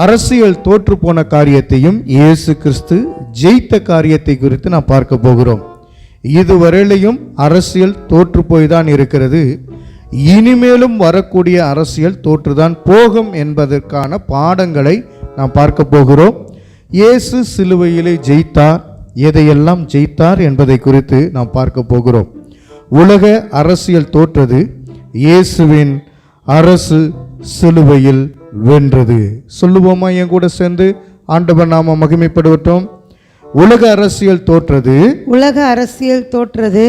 அரசியல் தோற்று போன காரியத்தையும் இயேசு கிறிஸ்து ஜெயித்த காரியத்தை குறித்து நாம் பார்க்க போகிறோம். இதுவரையிலையும் அரசியல் தோற்று போய்தான் இருக்கிறது. இனிமேலும் வரக்கூடிய அரசியல் தோற்றுதான் போகும் என்பதற்கான பாடங்களை நாம் பார்க்க போகிறோம். இயேசு சிலுவையிலே ஜெயித்தார், எதையெல்லாம் ஜெயித்தார் என்பதை குறித்து நாம் பார்க்க போகிறோம். உலக அரசியல் தோற்றது, இயேசுவின் அரசு சிலுவையில் வென்றது. சொல்லுவோமா என் கூட சேர்ந்து? ஆண்டவர் நாம மகிமைப்படுவட்டும். உலக அரசியல் தோற்றது, உலக அரசியல் தோற்றது,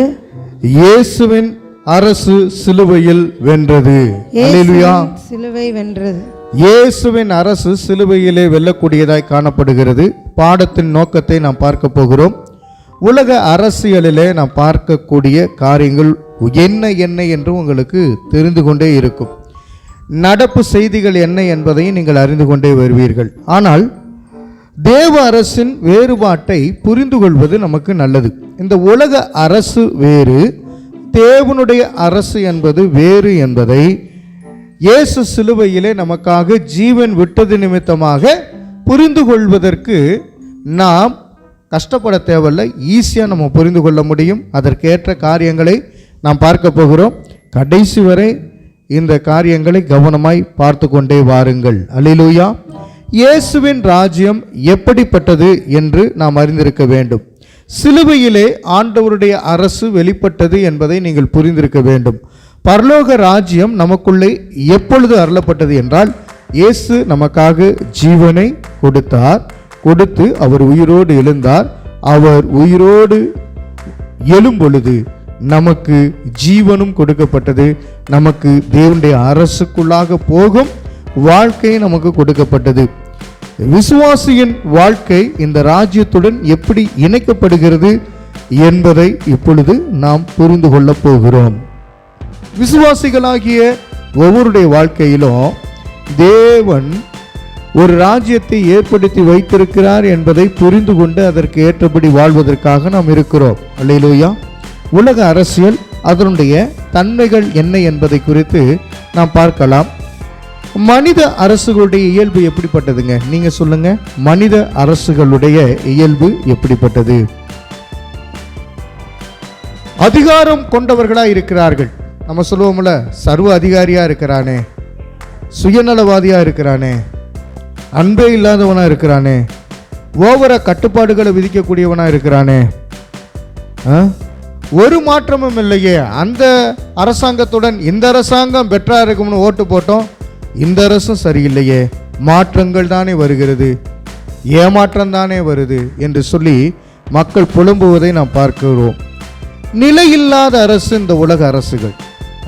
இயேசுவின் அரசு சிலுவையில் வென்றது. அல்லேலூயா. சிலுவை வென்றது. இயேசுவின் அரசு சிலுவையிலே வெல்லக்கூடியதாய் காணப்படுகிறது. பாடத்தின் நோக்கத்தை நாம் பார்க்க போகிறோம். உலக அரசியலிலே நாம் பார்க்கக்கூடிய காரியங்கள் என்ன என்று உங்களுக்கு தெரிந்து கொண்டே இருக்கும். நடப்பு செய்திகள் என்ன என்பதையும் நீங்கள் அறிந்து கொண்டே வருவீர்கள். ஆனால் தேவ அரசின் வேறுபாட்டை புரிந்து கொள்வது நமக்கு நல்லது. இந்த உலக அரசு வேறு, தேவனுடைய அரசு என்பது வேறு என்பதை இயேசு சிலுவையிலே நமக்காக ஜீவன் விட்டது நிமித்தமாக புரிந்து கொள்வதற்கு நாம் கஷ்டப்பட தேவையில்லை, ஈஸியாக நம்ம புரிந்து கொள்ள முடியும். அதற்கேற்ற காரியங்களை நாம் பார்க்க போகிறோம். கடைசி வரை இந்த காரியங்களை கவனமாய் பார்த்து கொண்டே வாருங்கள். அல்லேலூயா. இயேசுவின் ராஜ்யம் எப்படிப்பட்டது என்று நாம் அறிந்திருக்க வேண்டும். சிலுவையிலே ஆண்டவருடைய அரசு வெளிப்பட்டது என்பதை நீங்கள் புரிந்திருக்க வேண்டும். பரலோக ராஜ்யம் நமக்குள்ளே எப்பொழுது அருளப்பட்டது என்றால், இயேசு நமக்காக ஜீவனை கொடுத்தார். கொடுத்து அவர் உயிரோடு எழுந்தார். அவர் உயிரோடு எழும் பொழுது நமக்கு ஜீவனும் கொடுக்கப்பட்டது. நமக்கு தேவனுடைய அரசுக்குள்ளாக போகும் வாழ்க்கை நமக்கு கொடுக்கப்பட்டது. விசுவாசியின் வாழ்க்கை இந்த ராஜ்யத்துடன் எப்படி இணைக்கப்படுகிறது என்பதை இப்பொழுது நாம் புரிந்து கொள்ள போகிறோம். விசுவாசிகளாகிய ஒவ்வொருடைய வாழ்க்கையிலும் தேவன் ஒரு ராஜ்யத்தை ஏற்படுத்தி வைத்திருக்கிறார் என்பதை புரிந்து கொண்டு அதற்கு ஏற்றபடி வாழ்வதற்காக நாம் இருக்கிறோம். அல்லேலூயா. உலக அரசியல் அதனுடைய தன்மைகள் என்ன என்பதை குறித்து நாம் பார்க்கலாம். மனித அரசுகளுடைய இயல்பு எப்படிப்பட்டதுங்க? நீங்க சொல்லுங்க. மனித அரசுகளுடைய இயல்பு எப்படிப்பட்டது? அதிகாரம் கொண்டவர்களா இருக்கிறார்கள். நம்ம சொல்லுவோம்ல, சர்வ அதிகாரியா இருக்கிறானே, சுயநலவாதியா இருக்கிறானே, அன்பே இல்லாதவனா இருக்கிறானே, ஓவர கட்டுப்பாடுகளை விதிக்கக்கூடியவனா இருக்கிறானே, ஒரு மாற்றமும் இல்லையே. அந்த அரசாங்கத்துடன் இந்த அரசாங்கம் பெற்றா இருக்கும்னு ஓட்டு போட்டோம், இந்த அரசும் சரியில்லையே, மாற்றங்கள் தானே வருகிறது, ஏமாற்றம் தானே வருது என்று சொல்லி மக்கள் புலம்புவதை நாம் பார்க்கிறோம். நிலையில்லாத அரசு இந்த உலக அரசுகள்.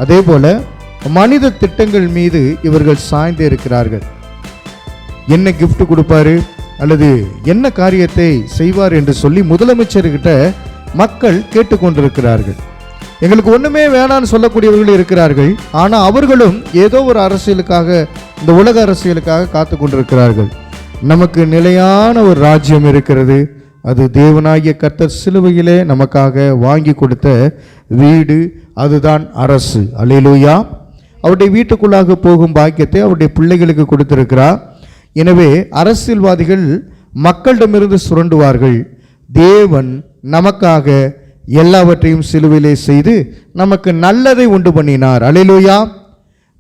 அதே போல மனித திட்டங்கள் மீது இவர்கள் சாய்ந்தே இருக்கிறார்கள். என்ன கிஃப்ட் கொடுப்பாரு அல்லது என்ன காரியத்தை செய்வார் என்று சொல்லி முதலமைச்சர்கிட்ட மக்கள் கேட்டுக்கொண்டிருக்கிறார்கள். எங்களுக்கு ஒண்ணுமே வேணான்னு சொல்லக்கூடியவர்கள் இருக்கிறார்கள். ஆனால் அவர்களும் ஏதோ ஒரு அரசியலுக்காக, இந்த உலக அரசியலுக்காக காத்து கொண்டிருக்கிறார்கள். நமக்கு நிலையான ஒரு ராஜ்யம் இருக்கிறது. அது தேவனாகிய கர்த்தர் சிலுவையிலே நமக்காக வாங்கி கொடுத்த வீடு, அதுதான் அரசு. அல்லேலூயா. அவருடைய வீட்டுக்குள்ளாக போகும் பாக்கியத்தை அவருடைய பிள்ளைகளுக்கு கொடுத்திருக்கிறார். எனவே அரசியல்வாதிகள் மக்களிடமிருந்து சுரண்டுவார்கள். தேவன் நமக்காக எல்லாவற்றையும் சிலுவையிலே செய்து நமக்கு நல்லதை உண்டு பண்ணினார். அல்லேலூயா.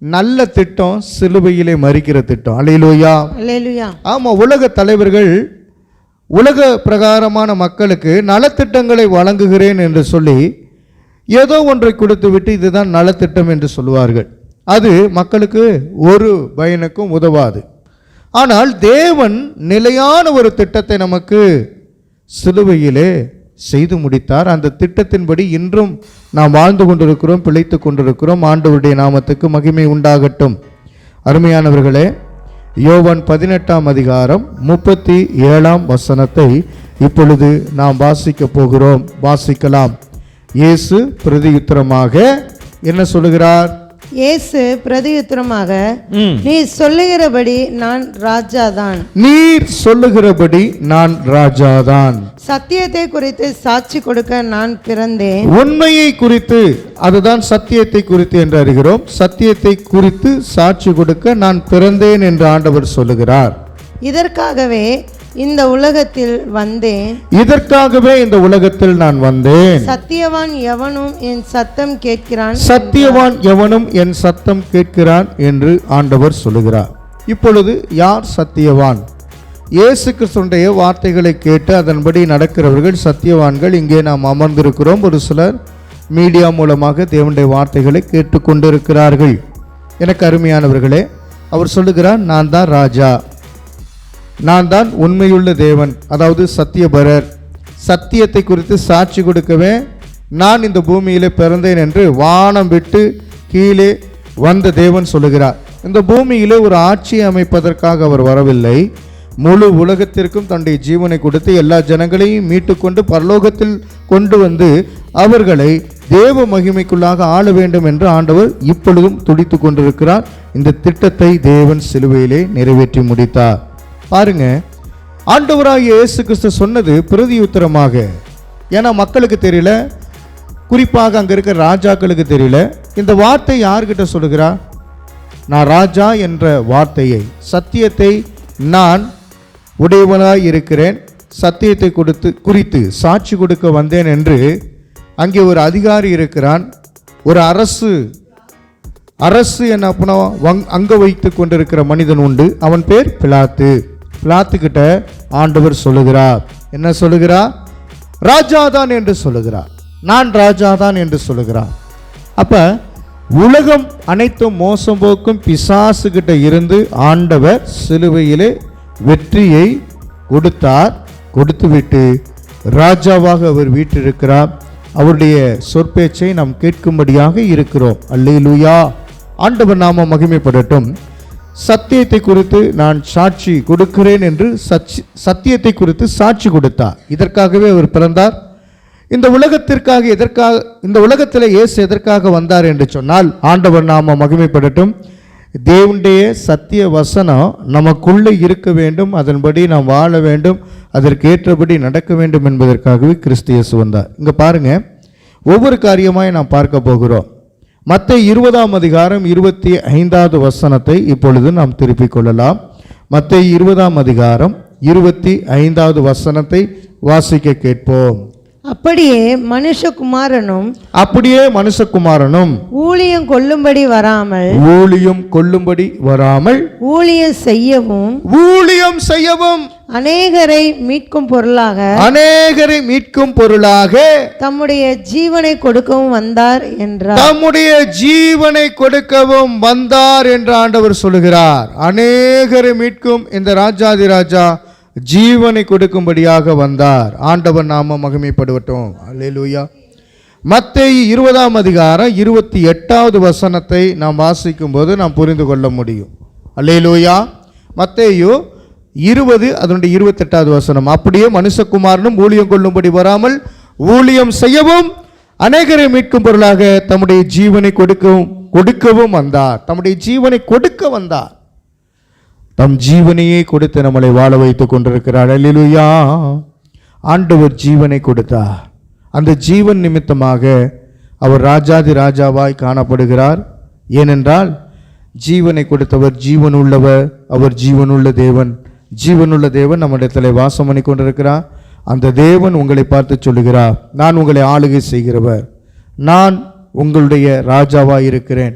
நல்ல திட்டம் சிலுவையிலே மரிக்கிற திட்டம். அல்லேலூயா. அல்லேலூயா. ஆமா, உலக தலைவர்கள் உலக பிரகாரமான மக்களுக்கு நலத்திட்டங்களை வழங்குகிறேன் என்று சொல்லி ஏதோ ஒன்றை கொடுத்து விட்டு இதுதான் நலத்திட்டம் என்று சொல்லுவார்கள். அது மக்களுக்கு ஒரு பயனுக்கும் உதவாது. ஆனால் தேவன் நிலையான ஒரு திட்டத்தை நமக்கு சிலுவையிலே செய்து முடித்தார். அந்த திட்டத்தின்படி இன்றும் நாம் வாழ்ந்து கொண்டிருக்கிறோம், பிழைத்து கொண்டிருக்கிறோம். ஆண்டவருடைய நாமத்துக்கு மகிமை உண்டாகட்டும். அருமையானவர்களே, யோவான் 18ஆம் அதிகாரம் 37ஆம் வசனத்தை இப்பொழுது நாம் வாசிக்க போகிறோம். வாசிக்கலாம். இயேசு பிரதியுத்தரமாக என்ன சொல்லுகிறார்? இயேசு பிரதியுத்தரமாக, நீர் சொல்லுகிறபடி நான் ராஜாதான். நீர் சொல்லுகிறபடி நான் ராஜாதான். சத்தியத்தை குறித்து சாட்சி கொடுக்க நான் பிறந்தேன். உண்மையை குறித்து, அதுதான் சத்தியத்தை குறித்து என்று அறிகிறோம். சத்தியத்தை குறித்து சாட்சி கொடுக்க நான் பிறந்தேன் என்று ஆண்டவர் சொல்லுகிறார். இதற்காகவே இந்த உலகத்தில் வந்தேன். இதற்காகவே இந்த உலகத்தில் நான் வந்தேன். சத்தியவான் எவனும் என் சத்தம் கேட்கிறான். சத்தியவான் எவனும் என் சத்தம் கேட்கிறான் என்று ஆண்டவர் சொல்லுகிறார். இப்பொழுது யார் சத்தியவான்? இயேசு கிறிஸ்துவினுடைய வார்த்தைகளை கேட்டு அதன்படி நடக்கிறவர்கள் சத்தியவான்கள். இங்கே நாம் அமர்ந்திருக்கிறோம். ஒரு சிலர் மீடியா மூலமாக தேவனுடைய வார்த்தைகளை கேட்டுக்கொண்டிருக்கிறார்கள். எனக்கு அருமையானவர்களே, அவர் சொல்லுகிறார், நான் தான் ராஜா, நான் தான் உண்மையுள்ள தேவன், அதாவது சத்தியபரர். சத்தியத்தை குறித்து சாட்சி கொடுக்கவே நான் இந்த பூமியிலே பிறந்தேன் என்று வானம் விட்டு கீழே வந்த தேவன் சொல்லுகிறார். இந்த பூமியிலே ஒரு ஆட்சியை அமைப்பதற்காக அவர் வரவில்லை. முழு உலகத்திற்கும் தன்னுடைய ஜீவனை கொடுத்து எல்லா ஜனங்களையும் மீட்டுக்கொண்டு பரலோகத்தில் கொண்டு வந்து அவர்களை தேவ மகிமைக்குள்ளாக ஆள வேண்டும் என்று ஆண்டவர் இப்பொழுதும் துடித்து கொண்டிருக்கிறார். இந்த திட்டத்தை தேவன் சிலுவையிலே நிறைவேற்றி முடித்தார். பாருங்க, ஆண்டவராகிய இயேசு கிறிஸ்து சொன்னது பிரதியுத்தரமாக. ஏன்னா மக்களுக்கு தெரியல, குறிப்பாக அங்கே இருக்கிற ராஜாக்களுக்கு தெரியல. இந்த வார்த்தை யார்கிட்ட சொல்லுகிறார்? நான் ராஜா என்ற வார்த்தையை, சத்தியத்தை நான் உடையவனாய் இருக்கிறேன், சத்தியத்தை குறித்து சாட்சி கொடுக்க வந்தேன் என்று அங்கே ஒரு அதிகாரி இருக்கிறான். ஒரு அரசு என்ன அப்படின்னா அங்க வைத்து கொண்டிருக்கிற மனிதன் உண்டு. அவன் பேர் பிலாத்து. பிலாத்து கிட்ட ஆண்டவர் சொல்லுகிறார், என்ன சொல்லுகிறார்? ராஜாதான் என்று சொல்லுகிறார். நான் ராஜாதான் என்று சொல்லுகிறார். அப்ப உலகம் அனைத்தும் மோசம் போக்கும் பிசாசு கிட்ட இருந்து ஆண்டவர் சிலுவையிலே வெற்றியை கொடுத்தார். கொடுத்துவிட்டு ராஜாவாக அவர் வீற்றிருக்கிறார். அவருடைய சொற்பேச்சை நாம் கேட்கும்படியாக இருக்கிறோம். அல்லேலூயா, ஆண்டவர் நாம மகிமைப்படட்டும். சத்தியத்தை குறித்து நான் சாட்சி கொடுக்கிறேன் என்று சத்தியத்தை குறித்து சாட்சி கொடுத்தார். இதற்காகவே அவர் பிறந்தார். இந்த உலகத்திற்காக இந்த உலகத்தில் இயேசு எதற்காக வந்தார் என்று சொன்னால், ஆண்டவர் நாம மகிமைப்படட்டும், தேவனுடைய சத்திய வசனம் நமக்குள்ளே இருக்க வேண்டும், அதன்படி நாம் வாழ வேண்டும், அதற்கு ஏற்றபடி நடக்க வேண்டும் என்பதற்காகவே கிறிஸ்து இயேசு வந்தார். இங்கே பாருங்க, ஒவ்வொரு காரியமாய் நாம் பார்க்க போகிறோம். மத்தேயு 20ஆம் அதிகாரம் 25வது வசனத்தை இப்பொழுது நாம் திருப்பிக் கொள்ளலாம். மத்தேயு 20ஆம் அதிகாரம் 25வது வசனத்தை வாசிக்க கேட்போம். அப்படியே மனுஷகுமாரனும் ஊழியம் கொள்ளும்படி வராமல் ஊழியம் செய்யவும் அநேகரை மீட்கும் பொருளாக தம்முடைய ஜீவனை கொடுக்கவும் வந்தார் என்று ஆண்டவர் சொல்லுகிறார். அநேகரை மீட்கும் இந்த ராஜாதி ராஜா ஜீவனை கொடுக்கும்படியாக வந்தார். ஆண்டவர் நாம மகிமைப்படுவட்டும். அல்லேலூயா. மத்தேயு 20ஆம் அதிகாரம் 28வது வசனத்தை நாம் வாசிக்கும் போது நாம் புரிந்து கொள்ள முடியும். அல்லேலூயா. மத்தேயு 20 அதனுடைய 28வது வசனம். அப்படியே மனுஷகுமாரனும் ஊழியம் கொள்ளும்படி வராமல் ஊழியம் செய்யவும் அநேகரை மீட்கும் பொருளாக தம்முடைய ஜீவனை கொடுக்கவும் வந்தார். தம்முடைய ஜீவனை கொடுக்க வந்தார். தம் ஜீவனையே கொடுத்து நம்மளை வாழ வைத்துக் கொண்டிருக்கிறார். அல்லேலூயா. ஆண்டவர் ஜீவனை கொடுத்தார். அந்த ஜீவன் நிமித்தமாக அவர் ராஜாதி ராஜாவாய் காணப்படுகிறார். ஏனென்றால் ஜீவனை கொடுத்தவர் ஜீவன் உள்ளவர், அவர் ஜீவனுள்ள தேவன். ஜீவனுள்ள தேவன் நம்மிடத்தில் வாசம் பண்ணி கொண்டிருக்கிறார். அந்த தேவன் உங்களை பார்த்து சொல்லுகிறார், நான் உங்களை ஆளுகை செய்கிறவர், நான் உங்களுடைய ராஜாவாய் இருக்கிறேன்,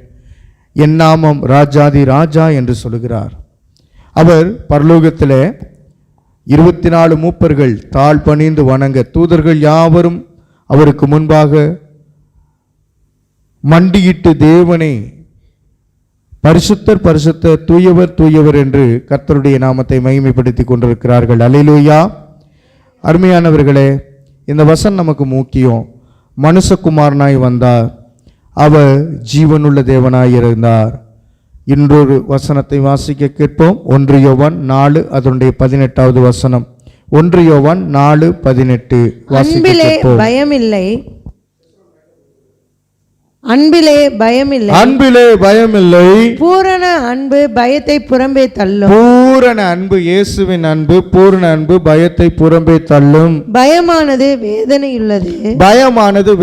என் நாமம் ராஜாதி ராஜா என்று சொல்லுகிறார். அவர் பரலோகத்திலே 24 மூப்பர்கள் தாழ் பணிந்து வணங்க, தூதர்கள் யாவரும் அவருக்கு முன்பாக மண்டியிட்டு தேவனை பரிசுத்தர் பரிசுத்தர், தூயவர் தூயவர் என்று கர்த்தருடைய நாமத்தை மகிமைப்படுத்தி கொண்டிருக்கிறார்கள். அல்லேலூயா. அருமையானவர்களே, இந்த வசனம் நமக்கு முக்கியம். மனுஷகுமாரனாய் வந்தார், அவர் ஜீவனுள்ள தேவனாய் இருந்தார். இன்னொரு வசனத்தை வாசிக்க கேட்போம். 1 யோவான் 4 அதனுடைய 18வது வசனம். 1 யோவான் 4:18 வாசிக்க கேட்போம். அன்பிலே பயமில்லை. பூரண அன்பு பயத்தை புறம்பே தள்ளும். பூரண அன்பு, இயேசுவின் அன்பு, பூரண அன்பு பயத்தை புறம்பே தள்ளும். பயமானது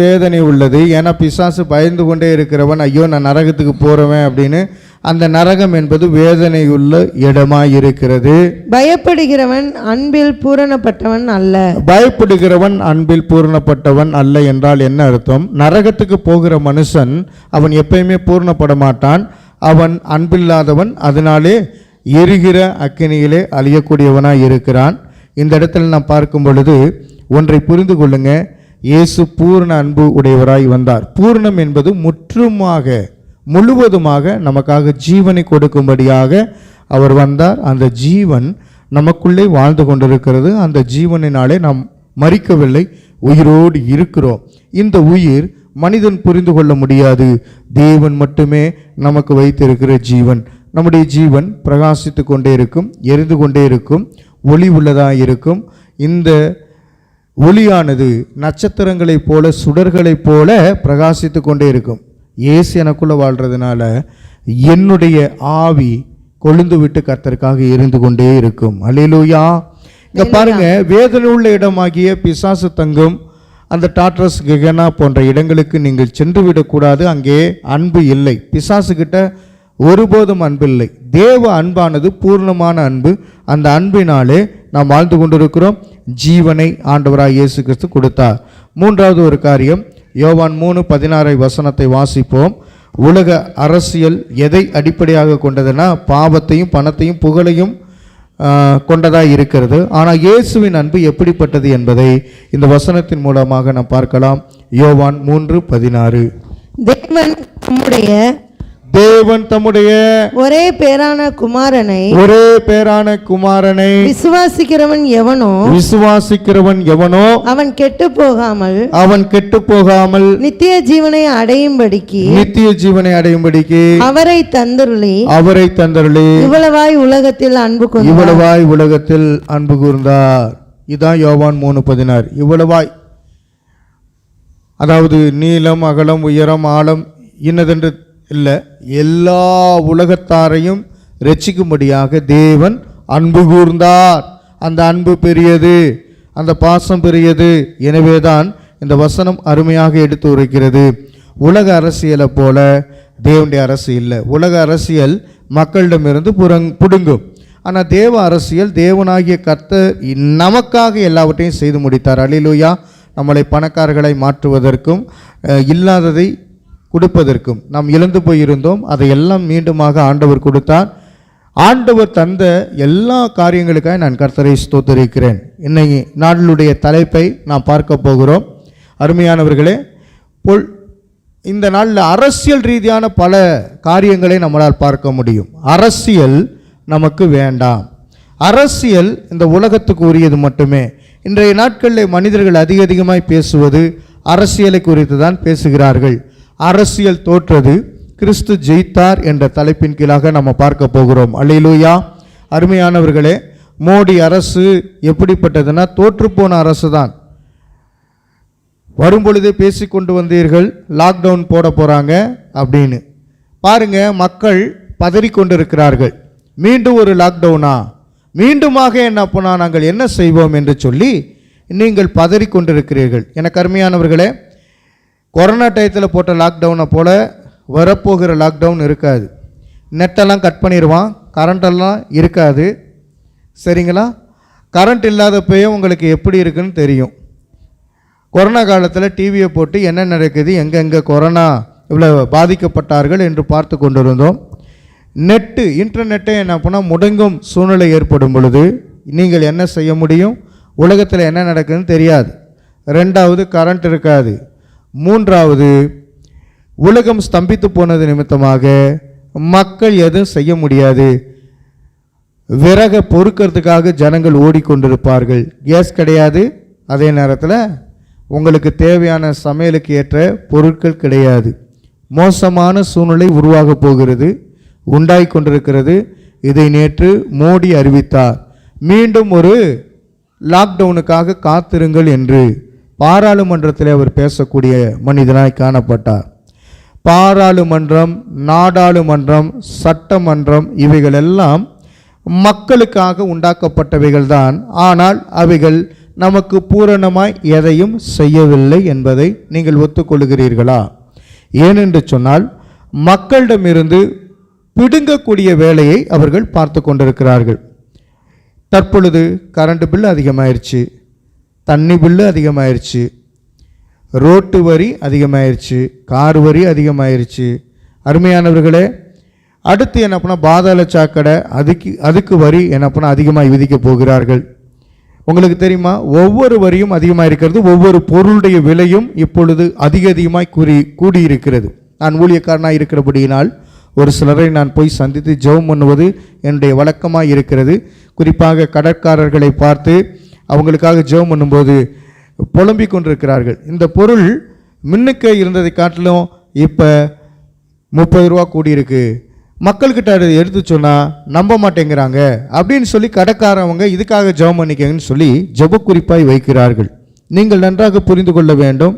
வேதனை உள்ளது. ஏன்னா பிசாசு பயந்து கொண்டே இருக்கிறவன், ஐயோ நான் நரகத்துக்கு போறவன் அப்படின்னு அந்த நரகம் என்பது வேதனையுள்ள இடமாயிருக்கிறது. பயப்படுகிறவன் அன்பில் பூரணப்பட்டவன் அல்ல. பயப்படுகிறவன் அன்பில் பூரணப்பட்டவன் அல்ல என்றால் என்ன அர்த்தம்? நரகத்துக்கு போகிற மனுஷன் அவன் எப்பயுமே பூரணப்பட மாட்டான். அவன் அன்பில்லாதவன், அதனாலே எரிகிற அக்கினியிலே அழியக்கூடியவனாய் இருக்கிறான். இந்த இடத்துல நாம் பார்க்கும் பொழுது ஒன்றை புரிந்து கொள்ளுங்க. இயேசு பூர்ண அன்பு உடையவராய் வந்தார். பூர்ணம் என்பது முழுவதுமாக நமக்காக ஜீவனை கொடுக்கும்படியாக அவர் வந்தார். அந்த ஜீவன் நமக்குள்ளே வாழ்ந்து கொண்டிருக்கிறது. அந்த ஜீவனினாலே நாம் மரிக்கவில்லை, உயிரோடு இருக்கிறோம். இந்த உயிர் மனிதன் புரிந்து கொள்ள முடியாது. தேவன் மட்டுமே நமக்கு வைத்திருக்கிற ஜீவன். நம்முடைய ஜீவன் பிரகாசித்து கொண்டே இருக்கும், எரிந்து கொண்டே இருக்கும், ஒளி உள்ளதாக இருக்கும். இந்த ஒளியானது நட்சத்திரங்களைப் போல, சுடர்களைப் போல பிரகாசித்து கொண்டே இருக்கும். இயேசு எனக்குள்ள வாழ்றதுனால என்னுடைய ஆவி கொழுந்து விட்டு கர்த்தருக்காக எரிந்து கொண்டே இருக்கும். அல்லேலூயா. இங்க பாருங்க, வேதனை உள்ள இடமாகிய பிசாசு தங்கும் அந்த டாட்ரஸ், கெகனா போன்ற இடங்களுக்கு நீங்கள் சென்று விடக்கூடாது. அங்கே அன்பு இல்லை. பிசாசு கிட்ட ஒருபோதும் அன்பில்லை. தேவ அன்பானது பூர்ணமான அன்பு. அந்த அன்பினாலே நாம் வாழ்ந்து கொண்டிருக்கிறோம். ஜீவனை ஆண்டவராய் இயேசு கிறிஸ்து கொடுத்தார். மூன்றாவது ஒரு காரியம், யோவான் 3:16 வாசிப்போம். உலக அரசியல் எதை அடிப்படையாக கொண்டதுன்னா பாவத்தையும் பணத்தையும் புகழையும் கொண்டதாக இருக்கிறது. ஆனால் இயேசுவின் அன்பு எப்படிப்பட்டது என்பதை இந்த வசனத்தின் மூலமாக நாம் பார்க்கலாம். யோவான் 3:16. தேவன் தம்முடைய ஒரே பேரான குமாரனை விசுவாசிக்கிறவன் எவனோ அவன் கெட்டு போகாமல் நித்திய ஜீவனை அடையும்படிக்கு அவரை தந்தருளி இவ்வளவாய் உலகத்தில் அன்பு கூர்ந்தார். இதான் யோவான் 3:16. இவ்வளவாய், அதாவது நீளம், அகலம், உயரம், ஆழம் இன்னதென்று இல்லை, எல்லா உலகத்தாரையும் ரட்சிக்கும்படியாக தேவன் அன்பு கூர்ந்தார். அந்த அன்பு பெரியது, அந்த பாசம் பெரியது. எனவேதான் இந்த வசனம் அருமையாக எடுத்து உரைக்கிறது. உலக அரசியலை போல தேவனுடைய அரசு இல்லை. உலக அரசியல் மக்களிடமிருந்து புடுங்கும். ஆனால் தேவ அரசியல், தேவனாகிய கர்த்தர் நமக்காக எல்லாவற்றையும் செய்து முடித்தார். அல்லேலூயா. நம்மளை பணக்காரர்களை மாற்றுவதற்கும் இல்லாததை கொடுப்பதற்கும், நாம் இழந்து போயிருந்தோம், அதையெல்லாம் மீண்டுமாக ஆண்டவர் கொடுத்தார். ஆண்டவர் தந்த எல்லா காரியங்களுக்காக நான் கர்த்தரை ஸ்தோத்திரிக்கிறேன். இன்னைக்கு நாளுடைய தலைப்பை நாம் பார்க்க போகிறோம். அருமையானவர்களே, இந்த நாளில் அரசியல் ரீதியான பல காரியங்களை நம்மளால் பார்க்க முடியும். அரசியல் நமக்கு வேண்டாம். அரசியல் இந்த உலகத்துக்கு உரியது மட்டுமே. இன்றைய நாட்களில் மனிதர்கள் அதிகமாய் பேசுவது அரசியலை குறித்து தான் பேசுகிறார்கள். அரசியல் தோற்றது, கிறிஸ்து ஜெயித்தார் என்ற தலைப்பின் கீழாக நம்ம பார்க்க போகிறோம். அல்லேலூயா. அருமையானவர்களே, மோடி அரசு எப்படிப்பட்டதுன்னா தோற்றுப்போன அரசு தான். வரும்பொழுதே பேசி கொண்டு வந்தீர்கள் லாக்டவுன் போட போகிறாங்க அப்படின்னு. பாருங்க, மக்கள் பதறிக்கொண்டிருக்கிறார்கள். மீண்டும் ஒரு லாக்டவுனா, மீண்டுமாக என்ன போனால் நாங்கள் என்ன செய்வோம் என்று சொல்லி நீங்கள் பதறிக்கொண்டிருக்கிறீர்கள். எனக்கு அருமையானவர்களே, கொரோனா டயத்தில் போட்ட லாக்டவுனை போல் வரப்போகிற லாக்டவுன் இருக்காது. நெட்டெல்லாம் கட் பண்ணிடுவான், கரண்டெல்லாம் இருக்காது. சரிங்களா? கரண்ட் இல்லாதப்பயே உங்களுக்கு எப்படி இருக்குன்னு தெரியும். கொரோனா காலத்தில் டிவியை போட்டு என்ன நடக்குது, எங்கெங்கே கொரோனா இவ்வளோ பாதிக்கப்பட்டார்கள் என்று பார்த்து கொண்டிருந்தோம். இன்டர்நெட்டை என்ன பண்ணால் முடங்கும் சூழ்நிலை ஏற்படும் பொழுது நீங்கள் என்ன செய்ய முடியும்? உலகத்தில் என்ன நடக்குதுன்னு தெரியாது. ரெண்டாவது, கரண்ட் இருக்காது. மூன்றாவது, உலகம் ஸ்தம்பித்து போனது நிமித்தமாக மக்கள் எதுவும் செய்ய முடியாது. விறகை பொறுக்கிறதுக்காக ஜனங்கள் ஓடிக்கொண்டிருப்பார்கள். கேஸ் கிடையாது. அதே நேரத்தில் உங்களுக்கு தேவையான சமையலுக்கு ஏற்ற பொருட்கள் கிடையாது. மோசமான சூழ்நிலை உருவாக போகிறது, உண்டாகி கொண்டிருக்கிறது. இதை நேற்று மோடி அறிவித்தார். மீண்டும் ஒரு லாக்டவுனுக்காக காத்திருங்கள் என்று பாராளுமன்றத்தில் அவர் பேசக்கூடிய மனிதனாய் காணப்பட்டார். பாராளுமன்றம், நாடாளுமன்றம், சட்டமன்றம் இவைகளெல்லாம் மக்களுக்காக உண்டாக்கப்பட்டவைகள்தான். ஆனால் அவைகள் நமக்கு பூரணமாய் எதையும் செய்யவில்லை என்பதை நீங்கள் ஒத்துக்கொள்கிறீர்களா? ஏனென்று சொன்னால், மக்களிடமிருந்து பிடுங்கக்கூடிய வேலையை அவர்கள் பார்த்து கொண்டிருக்கிறார்கள். தற்பொழுது கரண்ட் பில்லு அதிகமாயிருச்சு, தண்ணி பில்லு அதிகமாயிருச்சு, ரோட்டு வரி அதிகமாயிருச்சு, கார் வரி அதிகமாயிருச்சு. அருமையானவர்களே, அடுத்து என்ன பண்ண பாதாள சாக்கடை, அதுக்கு வரி என்ன பண்ண அதிகமாக விதிக்க போகிறார்கள். உங்களுக்கு தெரியுமா, ஒவ்வொரு வரியும் அதிகமாக இருக்கிறது, ஒவ்வொரு பொருளுடைய விலையும் இப்பொழுது அதிகமாய் கூடியிருக்கிறது. நான் ஊழியக்காரனாக இருக்கிறபடியினால் ஒரு சிலரை நான் போய் சந்தித்து ஜெபம் பண்ணுவது என்னுடைய வழக்கமாக இருக்கிறது. குறிப்பாக கடற்காரர்களை பார்த்து அவங்களுக்காக ஜெபம் பண்ணும்போது புலம்பிக் கொண்டிருக்கிறார்கள். இந்த பொருள் முன்னுக்கு இருந்ததை காட்டிலும் இப்போ 30 ரூபா கூடியிருக்கு, மக்கள்கிட்ட அதை எடுத்து சொன்னால் நம்ப மாட்டேங்கிறாங்க அப்படின்னு சொல்லி கடைக்காரவங்க இதுக்காக ஜெபம் பண்ணிக்கங்கன்னு சொல்லி ஜெப குறிப்பாய் வைக்கிறார்கள். நீங்கள் நன்றாக புரிந்து கொள்ள வேண்டும்.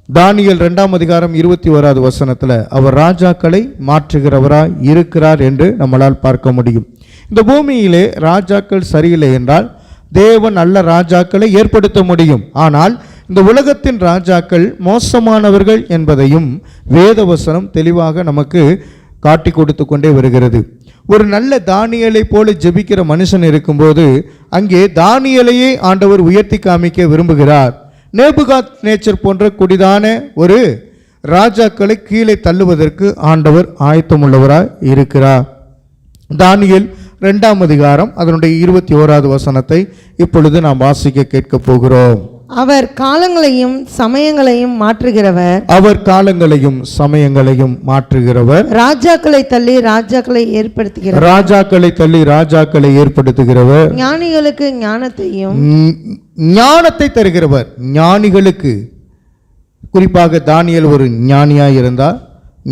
தானியேல் 2ஆம் அதிகாரம் 21வது வசனத்தில் அவர் ராஜாக்களை மாற்றுகிறவராய் இருக்கிறார் என்று நம்மளால் பார்க்க முடியும். இந்த பூமியிலே ராஜாக்கள் சரியில்லை என்றால் தேவன் நல்ல ராஜாக்களை ஏற்படுத்த முடியும். ஆனால் இந்த உலகத்தின் ராஜாக்கள் மோசமானவர்கள் என்பதையும் வேதவசனம் தெளிவாக நமக்கு காட்டி கொடுத்து கொண்டே வருகிறது. ஒரு நல்ல தானியேலை போல ஜெபிக்கிற மனுஷன் இருக்கும்போது அங்கே தானியேலையே ஆண்டவர் உயர்த்தி காமிக்க விரும்புகிறார். நேபுகாத் நேச்சர் போன்ற கொடிதான ஒரு ராஜாக்களை கீழே தள்ளுவதற்கு ஆண்டவர் ஆயத்தமுள்ளவராய் இருக்கிறார். தானியேல் 2ஆம் அதிகாரம் அதனுடைய 21வது வசனத்தை இப்பொழுது நாம் வாசிக்க கேட்க போகிறோம். அவர் காலங்களையும் சமயங்களையும் மாற்றுகிறவர், அவர் காலங்களையும் சமயங்களையும் மாற்றுகிறவர், ராஜாக்களை தள்ளி ராஜாக்களை ஏற்படுத்துகிறவர், ராஜாக்களை தள்ளி ராஜாக்களை ஏற்படுத்துகிறவர், ஞானிகளுக்கு ஞானத்தையும் ஞானத்தை தருகிறவர். ஞானிகளுக்கு, குறிப்பாக தானியேல் ஒரு ஞானியாய் இருந்தார்,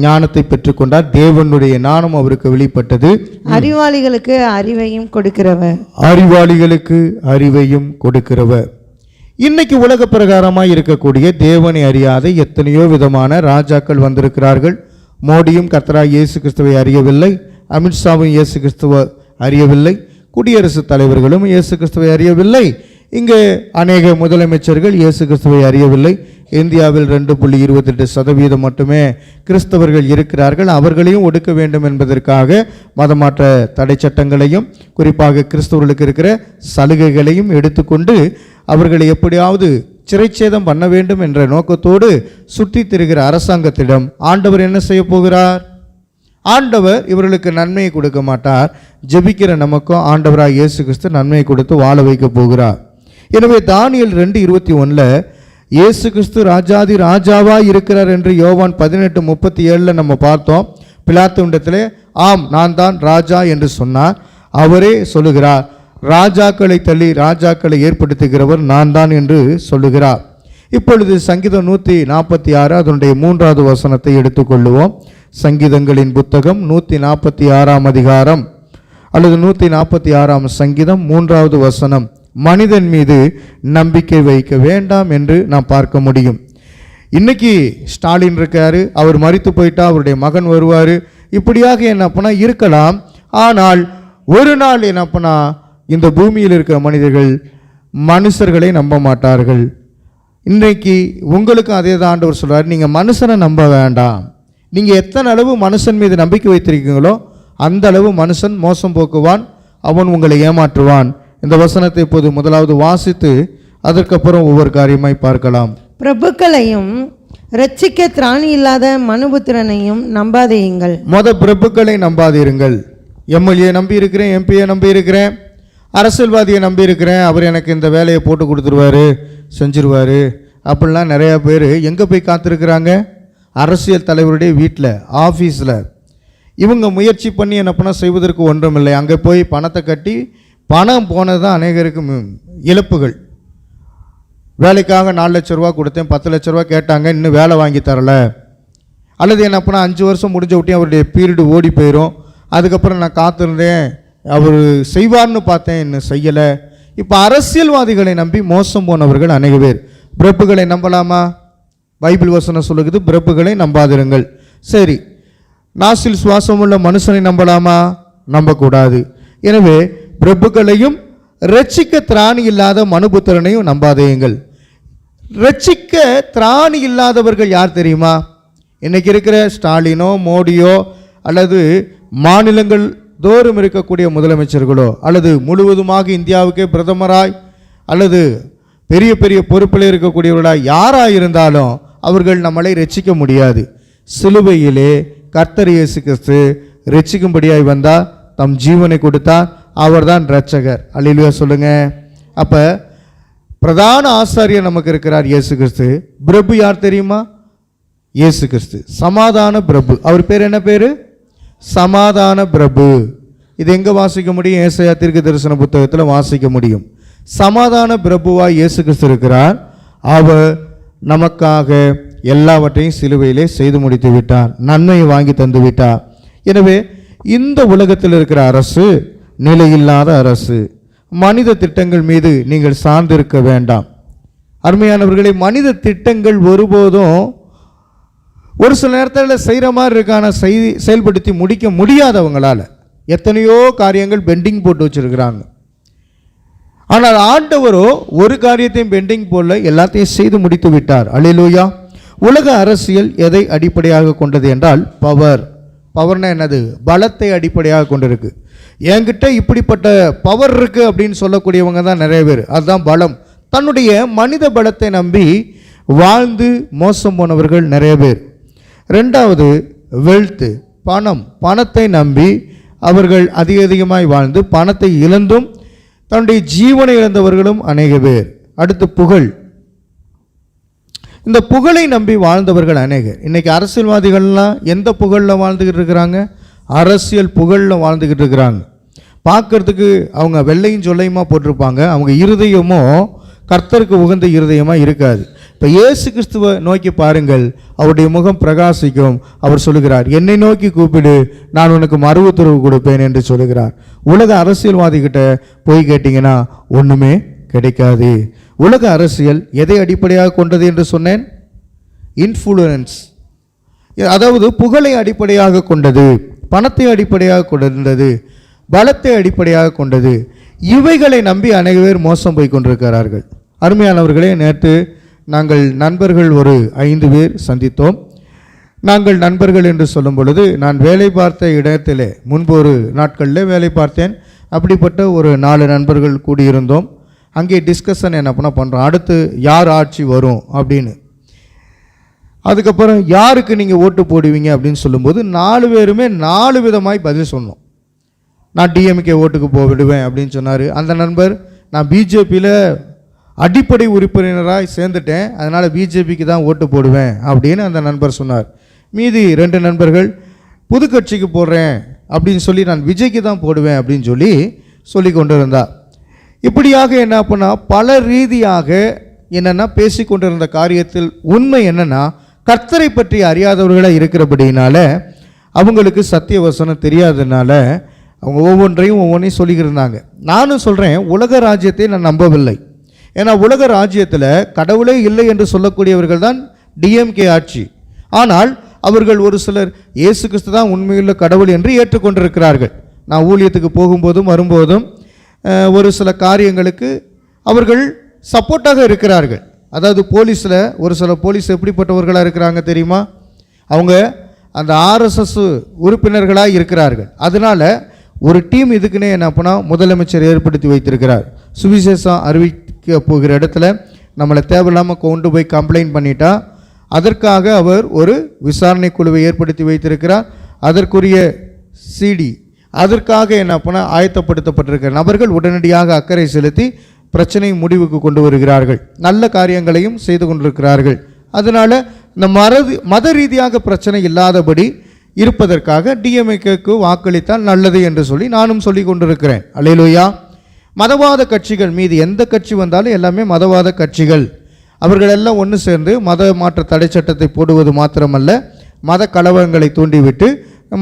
ஞானத்தை பெற்றுக்கொண்டார், தேவனுடைய ஞானம் அவருக்கு வெளிப்பட்டது. அறிவாளிகளுக்கு அறிவையும் கொடுக்கிறவர், அறிவாளிகளுக்கு அறிவையும் கொடுக்கிறவர். இன்னைக்கு உலக பிரகாரமாக இருக்கக்கூடிய தேவனை அறியாத எத்தனையோ விதமான ராஜாக்கள் வந்திருக்கிறார்கள். மோடியும் கர்த்தராகிய இயேசு கிறிஸ்துவை அறியவில்லை, அமித்ஷாவும் இயேசு கிறிஸ்துவை அறியவில்லை, குடியரசுத் தலைவர்களும் இயேசு கிறிஸ்துவை அறியவில்லை, இங்கே அநேக முதலமைச்சர்கள் இயேசு கிறிஸ்துவை அறியவில்லை. இந்தியாவில் 2.28% மட்டுமே கிறிஸ்தவர்கள் இருக்கிறார்கள். அவர்களையும் ஒடுக்க வேண்டும் என்பதற்காக மதமாற்ற தடை சட்டங்களையும் குறிப்பாக கிறிஸ்தவர்களுக்கு இருக்கிற சலுகைகளையும் எடுத்துக்கொண்டு அவர்களை எப்படியாவது சிறைச்சேதம் பண்ண வேண்டும் என்ற நோக்கத்தோடு சுற்றி திரிகிற அரசாங்கத்திடம் ஆண்டவர் என்ன செய்ய போகிறார்? ஆண்டவர் இவர்களுக்கு நன்மையை கொடுக்க மாட்டார். ஜெபிக்கிற நமக்கும் ஆண்டவராக இயேசு கிறிஸ்து நன்மையை கொடுத்து வாழ வைக்க போகிறார். எனவே தானியேல் 2:21 இயேசு கிறிஸ்து ராஜாதி ராஜாவாய் இருக்கிறார் என்று யோவான் 18:37 நம்ம பார்த்தோம். பிலாத்துவிடத்திலே ஆம் நான் தான் ராஜா என்று சொன்னார். அவரே சொல்லுகிறார், ராஜாக்களை தள்ளி ராஜாக்களை ஏற்படுத்துகிறவர் நான் தான் என்று சொல்லுகிறார். இப்பொழுது சங்கீதம் 146 அதனுடைய 3வது வசனத்தை எடுத்துக்கொள்ளுவோம். சங்கீதங்களின் புத்தகம் 146ஆம் அதிகாரம் அல்லது 146ஆம் சங்கீதம் 3வது வசனம். மனிதன் மீது நம்பிக்கை வைக்க வேண்டாம் என்று நாம் பார்க்க முடியும். இன்னைக்கு ஸ்டாலின் இருக்காரு, அவர் மரித்து போயிட்டா அவருடைய மகன் வருவார், இப்படியாக என்னப்பனா இருக்கலாம். ஆனால் ஒரு நாள் என்னப்பனா இந்த பூமியில் இருக்கிற மனிதர்கள் மனுஷர்களை நம்ப மாட்டார்கள். இன்றைக்கு உங்களுக்கும் அதே தான் ஆண்டவர் சொல்றார், நீங்கள் மனுஷனை நம்ப வேண்டாம். நீங்கள் எத்தனை அளவு மனுஷன் மீது நம்பிக்கை வைத்திருக்கீங்களோ அந்த அளவு மனுஷன் மோசம் போக்குவான், அவன் உங்களை ஏமாற்றுவான். இந்த வசனத்தை இப்போது முதலாவது வாசித்து அதற்கப்புறம் ஒவ்வொரு காரியமாய் பார்க்கலாம். பிரபுக்களையும் ரட்சிக்க திராணி இல்லாத மனுபுத்திரனையும் நம்பாதேயுங்கள். பிரபுக்களை நம்பாதீருங்கள். எம்எல்ஏ நம்பி இருக்கிறேன், எம்பியை நம்பி இருக்கிறேன், அரசியல்வாதியை நம்பி இருக்கிறேன், அவர் எனக்கு இந்த வேலையை போட்டு கொடுத்துருவாரு, செஞ்சிருவாரு அப்படிலாம் நிறையா பேர் எங்கே போய் காத்திருக்கிறாங்க? அரசியல் தலைவருடைய வீட்டில், ஆஃபீஸில். இவங்க முயற்சி பண்ணி என்ன பண்ண செய்வதற்கு ஒன்றுமில்லை. அங்கே போய் பணத்தை கட்டி பணம் போனது தான் அநேகருக்கு இழப்புகள். வேலைக்காக 4 லட்ச ரூபா கொடுத்தேன், 10 லட்ச ரூபா கேட்டாங்க, இன்னும் வேலை வாங்கி தரல. அல்லது என்ன பண்ணால் 5 வருஷம் முடிஞ்ச விட்டே அவருடைய பீரியடு ஓடி போயிடும். அதுக்கப்புறம் நான் காத்திருந்தேன், அவர் செய்வார்னு பார்த்தேன், இன்னும் செய்யலை. இப்போ அரசியல்வாதிகளை நம்பி மோசம் போனவர்கள் அநேக பேர். பிரபுக்களை நம்பலாமா? பைபிள் வசனம் சொல்லுகிறது, பிரபுக்களை நம்பாதிருங்கள். சரி, நாசில் சுவாசமுள்ள மனுஷனை நம்பலாமா? நம்பக்கூடாது. எனவே பிரபுக்களையும் ரட்சிக்க திராணி இல்லாத மனுபுத்திரனையும் நம்பாதேயுங்கள். ரட்சிக்க திராணி இல்லாதவர்கள் யார் தெரியுமா? இன்னைக்கு இருக்கிற ஸ்டாலினோ மோடியோ அல்லது மாநிலங்கள் தோறும் இருக்கக்கூடிய முதலமைச்சர்களோ அல்லது முழுவதுமாக இந்தியாவுக்கே பிரதமராய் அல்லது பெரிய பெரிய பொறுப்பில் இருக்கக்கூடியவர்களாய் யாராக இருந்தாலும் அவர்கள் நம்மளை ரட்சிக்க முடியாது. சிலுவையிலே கர்த்தர் இயேசு கிறிஸ்து ரட்சிக்கும்படியாய் வந்தால் தம் ஜீவனை கொடுத்தார். அவர்தான் இரட்சகர். அல்லேலூயா சொல்லுங்க. அப்போ பிரதான ஆசாரியர் நமக்கு இருக்கிறார் இயேசு கிறிஸ்து. பிரபு யார் தெரியுமா? இயேசு கிறிஸ்து சமாதான பிரபு. அவர் பேர் என்ன பேர்? சமாதான பிரபு. இது எங்கே வாசிக்க முடியும்? ஏசாயா தீர்க்க தரிசன புத்தகத்தில் வாசிக்க முடியும். சமாதான பிரபுவாய் இயேசு கிறிஸ்து இருக்கிறார். அவர் நமக்காக எல்லாவற்றையும் சிலுவையிலே செய்து முடித்து விட்டார். நன்மையை வாங்கி தந்து விட்டார். எனவே இந்த உலகத்தில் இருக்கிற அரசு நிலையில்லாத அரசு. மனித திட்டங்கள் மீது நீங்கள் சார்ந்திருக்க வேண்டாம். அருமையானவர்களே, மனித திட்டங்கள் ஒருபோதும் ஒரு சில நேரத்தில் செய்கிற மாதிரி இருக்கான செயல்படுத்தி முடிக்க முடியாதவங்களால் எத்தனையோ காரியங்கள் பெண்டிங் போட்டு வச்சுருக்கிறாங்க. ஆனால் ஆண்டவரோ ஒரு காரியத்தையும் பெண்டிங் போல எல்லாத்தையும் செய்து முடித்து விட்டார். அல்லேலூயா. உலக அரசியல் எதை அடிப்படையாக கொண்டது என்றால் பவர். பவர்னா என்னது? பலத்தை அடிப்படையாக கொண்டிருக்கு. என்கிட்ட இப்படிப்பட்ட பவர் இருக்குது அப்படின்னு சொல்லக்கூடியவங்க தான் நிறைய பேர். அதுதான் பலம். தன்னுடைய மனித பலத்தை நம்பி வாழ்ந்து மோசம் போனவர்கள் நிறைய பேர். ரெண்டாவது வெல்த்து, பணம். பணத்தை நம்பி அவர்கள் அதிகமாய் வாழ்ந்து பணத்தை இழந்தும் தன்னுடைய ஜீவனை இழந்தவர்களும் அநேக பேர். அடுத்து புகழ். இந்த புகழை நம்பி வாழ்ந்தவர்கள் அநேகர். இன்றைக்கி அரசியல்வாதிகள்லாம் எந்த புகழில் வாழ்ந்துக்கிட்டு இருக்கிறாங்க? அரசியல் புகழில் வாழ்ந்துக்கிட்டு இருக்கிறாங்க. பார்க்கறதுக்கு அவங்க வெள்ளையும் சொல்லையுமா போட்டிருப்பாங்க. அவங்க இருதயமோ கர்த்தருக்கு உகந்த இருதயமாக இருக்காது. இப்போ இயேசு கிறிஸ்துவை நோக்கி பாருங்கள், அவருடைய முகம் பிரகாசிக்கும். அவர் சொல்லுகிறார், என்னை நோக்கி கூப்பிடு, நான் உனக்கு மறு உத்தரவு கொடுப்பேன் என்று சொல்லுகிறார். உலக அரசியல்வாதிகிட்ட போய் கேட்டிங்கன்னா ஒன்றுமே கிடைக்காது. உலக அரசியல் எதை அடிப்படையாக கொண்டது என்று சொன்னேன்? இன்ஃப்ளூயன்ஸ், அதாவது புகழை அடிப்படையாக கொண்டது, பணத்தை அடிப்படையாக கொண்டது, பலத்தை அடிப்படையாக கொண்டது. இவைகளை நம்பி அநேக பேர் மோசம் போய் கொண்டிருக்கிறார்கள். அருமையானவர்களே, நேற்று நாங்கள் நண்பர்கள் ஒரு 5 பேர் சந்தித்தோம். நாங்கள் நண்பர்கள் என்று சொல்லும் பொழுது, நான் வேலை பார்த்த இடத்திலே முன்பு ஒரு நாட்களில் வேலை பார்த்தேன். அப்படிப்பட்ட ஒரு 4 நண்பர்கள் கூடியிருந்தோம். அங்கே டிஸ்கஷன் என்ன பண்ணுறோம், அடுத்து யார் ஆட்சி வரும் அப்படின்னு. அதுக்கப்புறம் யாருக்கு நீங்கள் ஓட்டு போடுவீங்க அப்படின்னு சொல்லும்போது 4 பேருமே 4 விதமாய் பதில் சொன்னோம். நான் டிஎம்கே ஓட்டுக்கு போவிடுவேன் அப்படின்னு சொன்னார். அந்த நண்பர், நான் பிஜேபியில் அடிப்படை உறுப்பினராக சேர்ந்துட்டேன், அதனால் பிஜேபிக்கு தான் ஓட்டு போடுவேன் அப்படின்னு அந்த நண்பர் சொன்னார். மீதி 2 நண்பர்கள் புது கட்சிக்கு போடுறேன் அப்படின்னு சொல்லி நான் விஜய்க்கு தான் போடுவேன் அப்படின்னு சொல்லி கொண்டு இருந்தார். இப்படியாக என்ன பண்ணால் பல ரீதியாக என்னென்னா பேசி கொண்டிருந்த காரியத்தில் உண்மை என்னென்னா, கர்த்தரை பற்றி அறியாதவர்களாக இருக்கிறபடினால, அவங்களுக்கு சத்திய வசனம் தெரியாததுனால அவங்க ஒவ்வொன்றையும் சொல்லிக்கிருந்தாங்க. நானும் சொல்கிறேன், உலக ராஜ்யத்தை நான் நம்பவில்லை. ஏன்னா உலக ராஜ்யத்தில் கடவுளே இல்லை என்று சொல்லக்கூடியவர்கள் தான் டிஎம்கே ஆட்சி. ஆனால் அவர்கள் ஒரு சிலர் இயேசு கிறிஸ்து தான் உண்மையுள்ள கடவுள் என்று ஏற்றுக்கொண்டிருக்கிறார்கள். நான் ஊழியத்துக்கு போகும்போதும் வரும்போதும் ஒரு சில காரியங்களுக்கு அவர்கள் சப்போர்ட்டாக இருக்கிறார்கள். அதாவது போலீஸில் ஒரு சில போலீஸ் எப்படிப்பட்டவர்களாக இருக்கிறாங்க தெரியுமா? அவங்க அந்த ஆர்எஸ்எஸ் உறுப்பினர்களாக இருக்கிறார்கள். அதனால் ஒரு டீம் இதுக்குன்னே என்ன பண்ணால் முதலமைச்சர் ஏற்படுத்தி வைத்திருக்கிறார். சுவிசேஷம் அறிவிக்க போகிற இடத்துல நம்மளை தேவையில்லாமல் கொண்டு போய் கம்ப்ளைண்ட் பண்ணிட்டா அதற்காக அவர் ஒரு விசாரணை குழுவை ஏற்படுத்தி வைத்திருக்கிறார். அதற்குரிய சிடி அதற்காக என்ன பண்ணால் ஆயத்தப்படுத்தப்பட்டிருக்கிற நபர்கள் உடனடியாக அக்கறை செலுத்தி பிரச்சனை முடிவுக்கு கொண்டு வருகிறார்கள். நல்ல காரியங்களையும் செய்து கொண்டிருக்கிறார்கள். அதனால் இந்த மத ரீதியாக பிரச்சனை இல்லாதபடி இருப்பதற்காக டிஎம்கேக்கு வாக்களித்தால் நல்லது என்று சொல்லி நானும் சொல்லி கொண்டிருக்கிறேன். அல்லேலூயா. மதவாத கட்சிகள் மீது எந்த கட்சி வந்தாலும் எல்லாமே மதவாத கட்சிகள். அவர்கள் எல்லாம் ஒன்று சேர்ந்து மத மாற்ற தடை சட்டத்தை போடுவது மாத்திரமல்ல, மத கலவரங்களை தூண்டிவிட்டு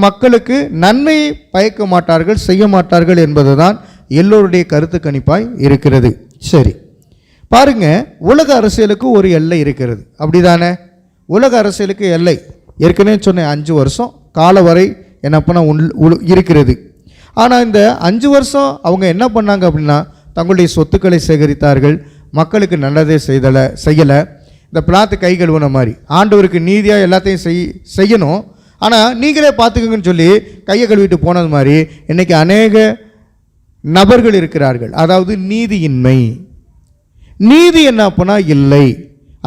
மக்களுக்கு நன்மையை பயக்க மாட்டார்கள், செய்ய மாட்டார்கள் என்பதுதான் எல்லோருடைய கருத்து கணிப்பாய் இருக்கிறது. சரி பாருங்க, உலக அரசியலுக்கு ஒரு எல்லை இருக்கிறது, அப்படிதானே? உலக அரசியலுக்கு எல்லை ஏற்கனவே சொன்னேன், 5 வருஷம் கால வரை என்ன பண்ண இருக்கிறது. ஆனால் இந்த 5 வருஷம் அவங்க என்ன பண்ணாங்க அப்படின்னா, தங்களுடைய சொத்துக்களை சேகரித்தார்கள், மக்களுக்கு நல்லதே செய்யலை. இந்த பிளாத்து கை கழுவுன மாதிரி ஆண்டவருக்கு நீதியாக எல்லாத்தையும் செய்யணும். ஆனால் நீங்களே பார்த்துக்கங்கன்னு சொல்லி கையை கழுவிட்டு போனது மாதிரி இன்னைக்கு அநேக நபர்கள் இருக்கிறார்கள். அதாவது நீதியின்மை. நீதி என்ன அப்போனா இல்லை.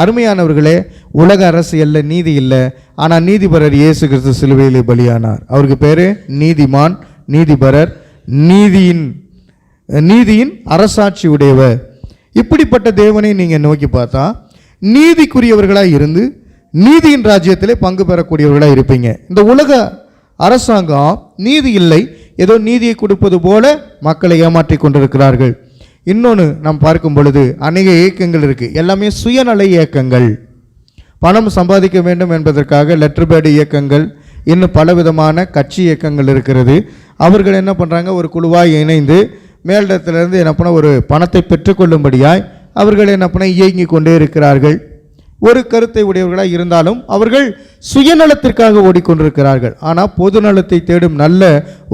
அருமையானவர்களே, உலக அரசியல்ல நீதி இல்லை. ஆனால் நீதிபரர் இயேசு கிறிஸ்து சிலுவையிலே பலியானார். அவருக்கு பேர் நீதிமான், நீதிபரர், நீதியின் அரசாட்சி உடையவர். இப்படிப்பட்ட தேவனை நீங்கள் நோக்கி பார்த்தா நீதிக்குரியவர்களாக இருந்து நீதியின் ராஜ்யத்திலே பங்கு பெறக்கூடியவர்களாக இருப்பீங்க. இந்த உலக அரசாங்கம் நீதி இல்லை, ஏதோ நீதியை கொடுப்பது போல மக்களை ஏமாற்றி கொண்டிருக்கிறார்கள். இன்னொன்று நாம் பார்க்கும் பொழுது அநேக இயக்கங்கள் இருக்குது. எல்லாமே சுயநல இயக்கங்கள். பணம் சம்பாதிக்க வேண்டும் என்பதற்காக லெட்டர் பேட் இயக்கங்கள், இன்னும் பலவிதமான கட்சி இயக்கங்கள் இருக்கிறது. அவர்கள் என்ன பண்ணுறாங்க, ஒரு குழுவாக இணைந்து மேலிடத்திலிருந்து என்ன பண்ண ஒரு பணத்தை பெற்றுக்கொள்ளும்படியாய் அவர்கள் என்ன பண்ண இயங்கி கொண்டே இருக்கிறார்கள். ஒரு கருத்தை உடையவர்களாக இருந்தாலும் அவர்கள் சுயநலத்திற்காக ஓடிக்கொண்டிருக்கிறார்கள். ஆனால் பொது நலத்தை தேடும் நல்ல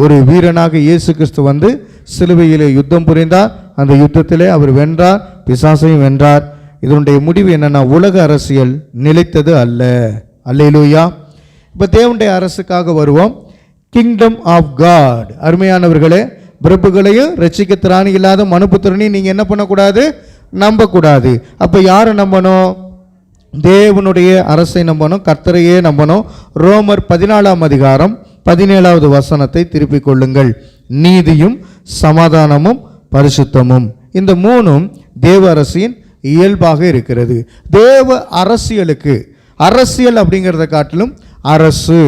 ஒரு வீரனாக இயேசு கிறிஸ்து வந்து சிலுவையிலே யுத்தம் புரிந்தார். அந்த யுத்தத்திலே அவர் வென்றார், பிசாசையும் வென்றார். இதனுடைய முடிவு என்னன்னா, உலக அரசியல் நிலைத்தது அல்ல. அல்லேலூயா. இப்போ தேவனுடைய அரசுக்காக வருவோம். Kingdom of God. அருமையானவர்களே, பிரபுகளையும் ரட்சிக்க திராணி இல்லாத மனுபுத்திரனையும் நீங்கள் என்ன பண்ணக்கூடாது, நம்பக்கூடாது. அப்போ யாரை நம்பணும்? தேவனுடைய அரசை நம்பணும், கர்த்தரையே நம்பணும். ரோமர் 14ஆம் அதிகாரம் 17வது வசனத்தை திருப்பிக் கொள்ளுங்கள். நீதியும் சமாதானமும் பரிசுத்தமும், இந்த மூணும் தேவ அரசின் இயல்பாக இருக்கிறது. தேவ அரசியலுக்கு, அரசியல் அப்படிங்கிறத காட்டிலும் அரசு,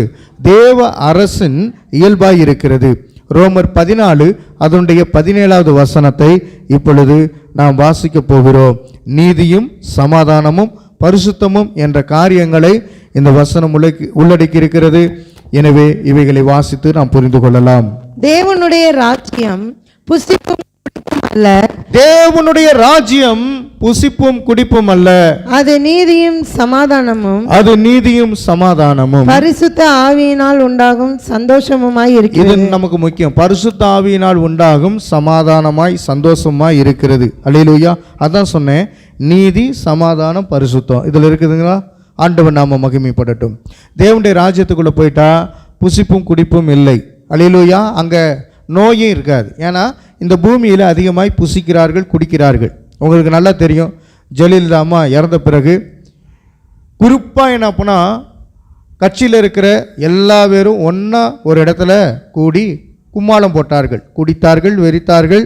தேவ அரசின் இயல்பாக இருக்கிறது. ரோமர் 14 அதனுடைய 17வது வசனத்தை இப்பொழுது நாம் வாசிக்க போகிறோம். நீதியும் சமாதானமும் பரிசுத்தமும் என்ற காரியங்களை இந்த வசனம் உள்ளடக்கி இருக்கிறது. எனவே இவைகளை வாசித்து நாம் புரிந்து கொள்ளலாம். தேவனுடைய ராஜ்யம் புசிப்பும் குடிப்பும் அல்ல. தேவனுடைய ராஜ்யம் புசிப்பும் குடிப்பும் அல்ல. அது நீதியும் சமாதானமும், அது நீதியும் சமாதானமும் பரிசுத்த ஆவியினால் உண்டாகும் சந்தோஷமுமாய் இருக்கிறது. இது நமக்கு முக்கியம். பரிசுத்த ஆவியினால் உண்டாகும் சமாதானமாய் சந்தோஷமாய் இருக்கிறது. அல்லேலூயா. அதான் சொன்னேன், நீதி சமாதானம் பரிசுத்தம் இதில் இருக்குதுங்களா? ஆண்டவர் நாம மகிமைப்படட்டும். தேவனுடைய ராஜ்யத்துக்குள்ளே போயிட்டா புசிப்பும் குடிப்பும் இல்லை. அல்லேலூயா. அங்கே நோயும் இருக்காது. ஏன்னா இந்த பூமியில் அதிகமாய் புசிக்கிறார்கள், குடிக்கிறார்கள். உங்களுக்கு நல்லா தெரியும், ஜெயலலிதா அம்மா இறந்த பிறகு குறிப்பாக என்ன பண்ணா, கட்சியில் இருக்கிற எல்லா பேரும் ஒன்றா ஒரு இடத்துல கூடி கும்மாளம் போட்டார்கள், குடித்தார்கள், வெறித்தார்கள்,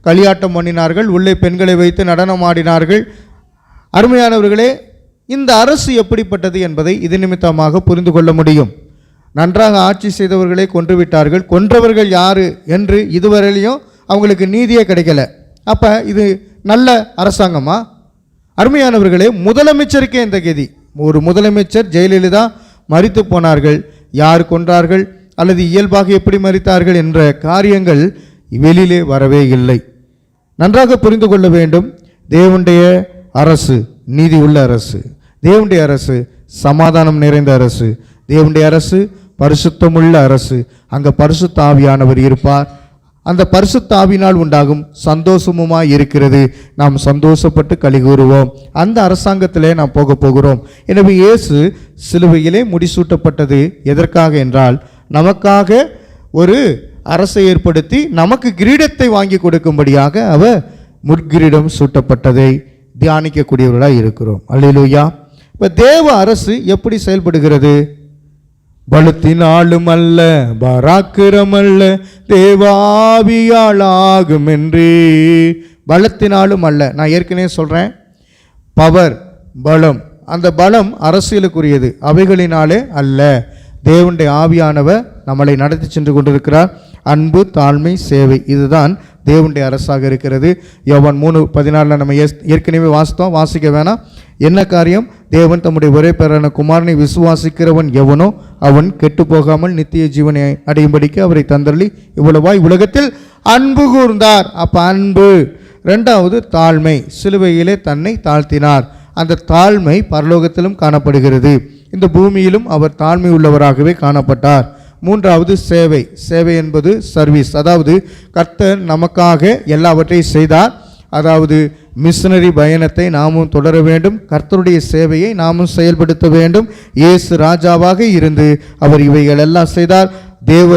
களியாட்டம் பண்ணினார்கள், உள்ளே பெண்களை வைத்து நடனம் ஆடினார்கள். அருமையானவர்களே, இந்த அரசு எப்படிப்பட்டது என்பதை இது நிமித்தமாக புரிந்து கொள்ள முடியும். நன்றாக ஆட்சி செய்தவர்களை கொன்றுவிட்டார்கள். கொன்றவர்கள் யாரு என்று இதுவரையிலையும் அவங்களுக்கு நீதியே கிடைக்கல. அப்போ இது நல்ல அரசாங்கமா? அருமையானவர்களே, முதலமைச்சருக்கே இந்த கதி. ஒரு முதலமைச்சர் ஜெயலலிதா மரித்து போனார்கள். யார் கொன்றார்கள் அல்லது இயல்பாக எப்படி மரித்தார்கள் என்ற காரியங்கள் வெளியிலே வரவே இல்லை. நன்றாக புரிந்து கொள்ள வேண்டும். தேவனுடைய அரசு நீதி உள்ள அரசு, தேவனுடைய அரசு சமாதானம் நிறைந்த அரசு, தேவனுடைய அரசு பரிசுத்தமுள்ள அரசு. அங்கே பரிசுத்த ஆவியானவர் இருப்பார். அந்த பரிசுத்த ஆவியினால் உண்டாகும் சந்தோஷமுமாய் இருக்கிறது. நாம் சந்தோஷப்பட்டு களி கூறுவோம். அந்த அரசாங்கத்திலே நாம் போக போகிறோம். எனவே இயேசு சிலுவையிலே முடிசூட்டப்பட்டது எதற்காக என்றால், நமக்காக ஒரு அரசை ஏற்படுத்தி நமக்கு கிரீடத்தை வாங்கி கொடுக்கும்படியாக அவர் முற்கிரீடம் சூட்டப்பட்டதை தியானிக்கக்கூடியவர்களாக இருக்கிறோம். அல்லேலூயா. இப்போ தேவ அரசு எப்படி செயல்படுகிறது? பலத்தினாலும் அல்ல, பராக்கிரம் அல்ல, தேவாவியாளாகும் என்றே. பலத்தினாலும் அல்ல. நான் ஏற்கனவே சொல்கிறேன், பவர், பலம், அந்த பலம் அரசியலுக்குரியது, அவைகளினாலே அல்ல. தேவனுடைய ஆவியானவர் நம்மளை நடத்தி சென்று கொண்டிருக்கிறார். அன்பு, தாழ்மை, சேவை, இதுதான் தேவனுடைய அரசாக இருக்கிறது. யோவான் 3:14 நம்ம ஏற்கனவே வாசிக்க வேணாம். என்ன காரியம்? தேவன் தம்முடைய ஒரே பேரான குமாரனை விசுவாசிக்கிறவன் எவனோ அவன் கெட்டு போகாமல் நித்திய ஜீவனை அடையும்படிக்கு அவரை தந்தருளி இவ்வளவாய் உலகத்தில் அன்பு கூர்ந்தார். அப்போ அன்பு. ரெண்டாவது தாழ்மை, சிலுவையிலே தன்னை தாழ்த்தினார். அந்த தாழ்மை பரலோகத்திலும் காணப்படுகிறது, இந்த பூமியிலும் அவர் தாழ்மை உள்ளவராகவே காணப்பட்டார். மூன்றாவது சேவை. சேவை என்பது சர்வீஸ், அதாவது கர்த்தர் நமக்காக எல்லாவற்றையும் செய்தார். அதாவது மிஷனரி பயணத்தை நாமும் தொடர வேண்டும். கர்த்தருடைய சேவையை நாமும் செயல்படுத்த வேண்டும். இயேசு ராஜாவாக இருந்து அவர் இவைகள் எல்லாம் செய்தார். தேவ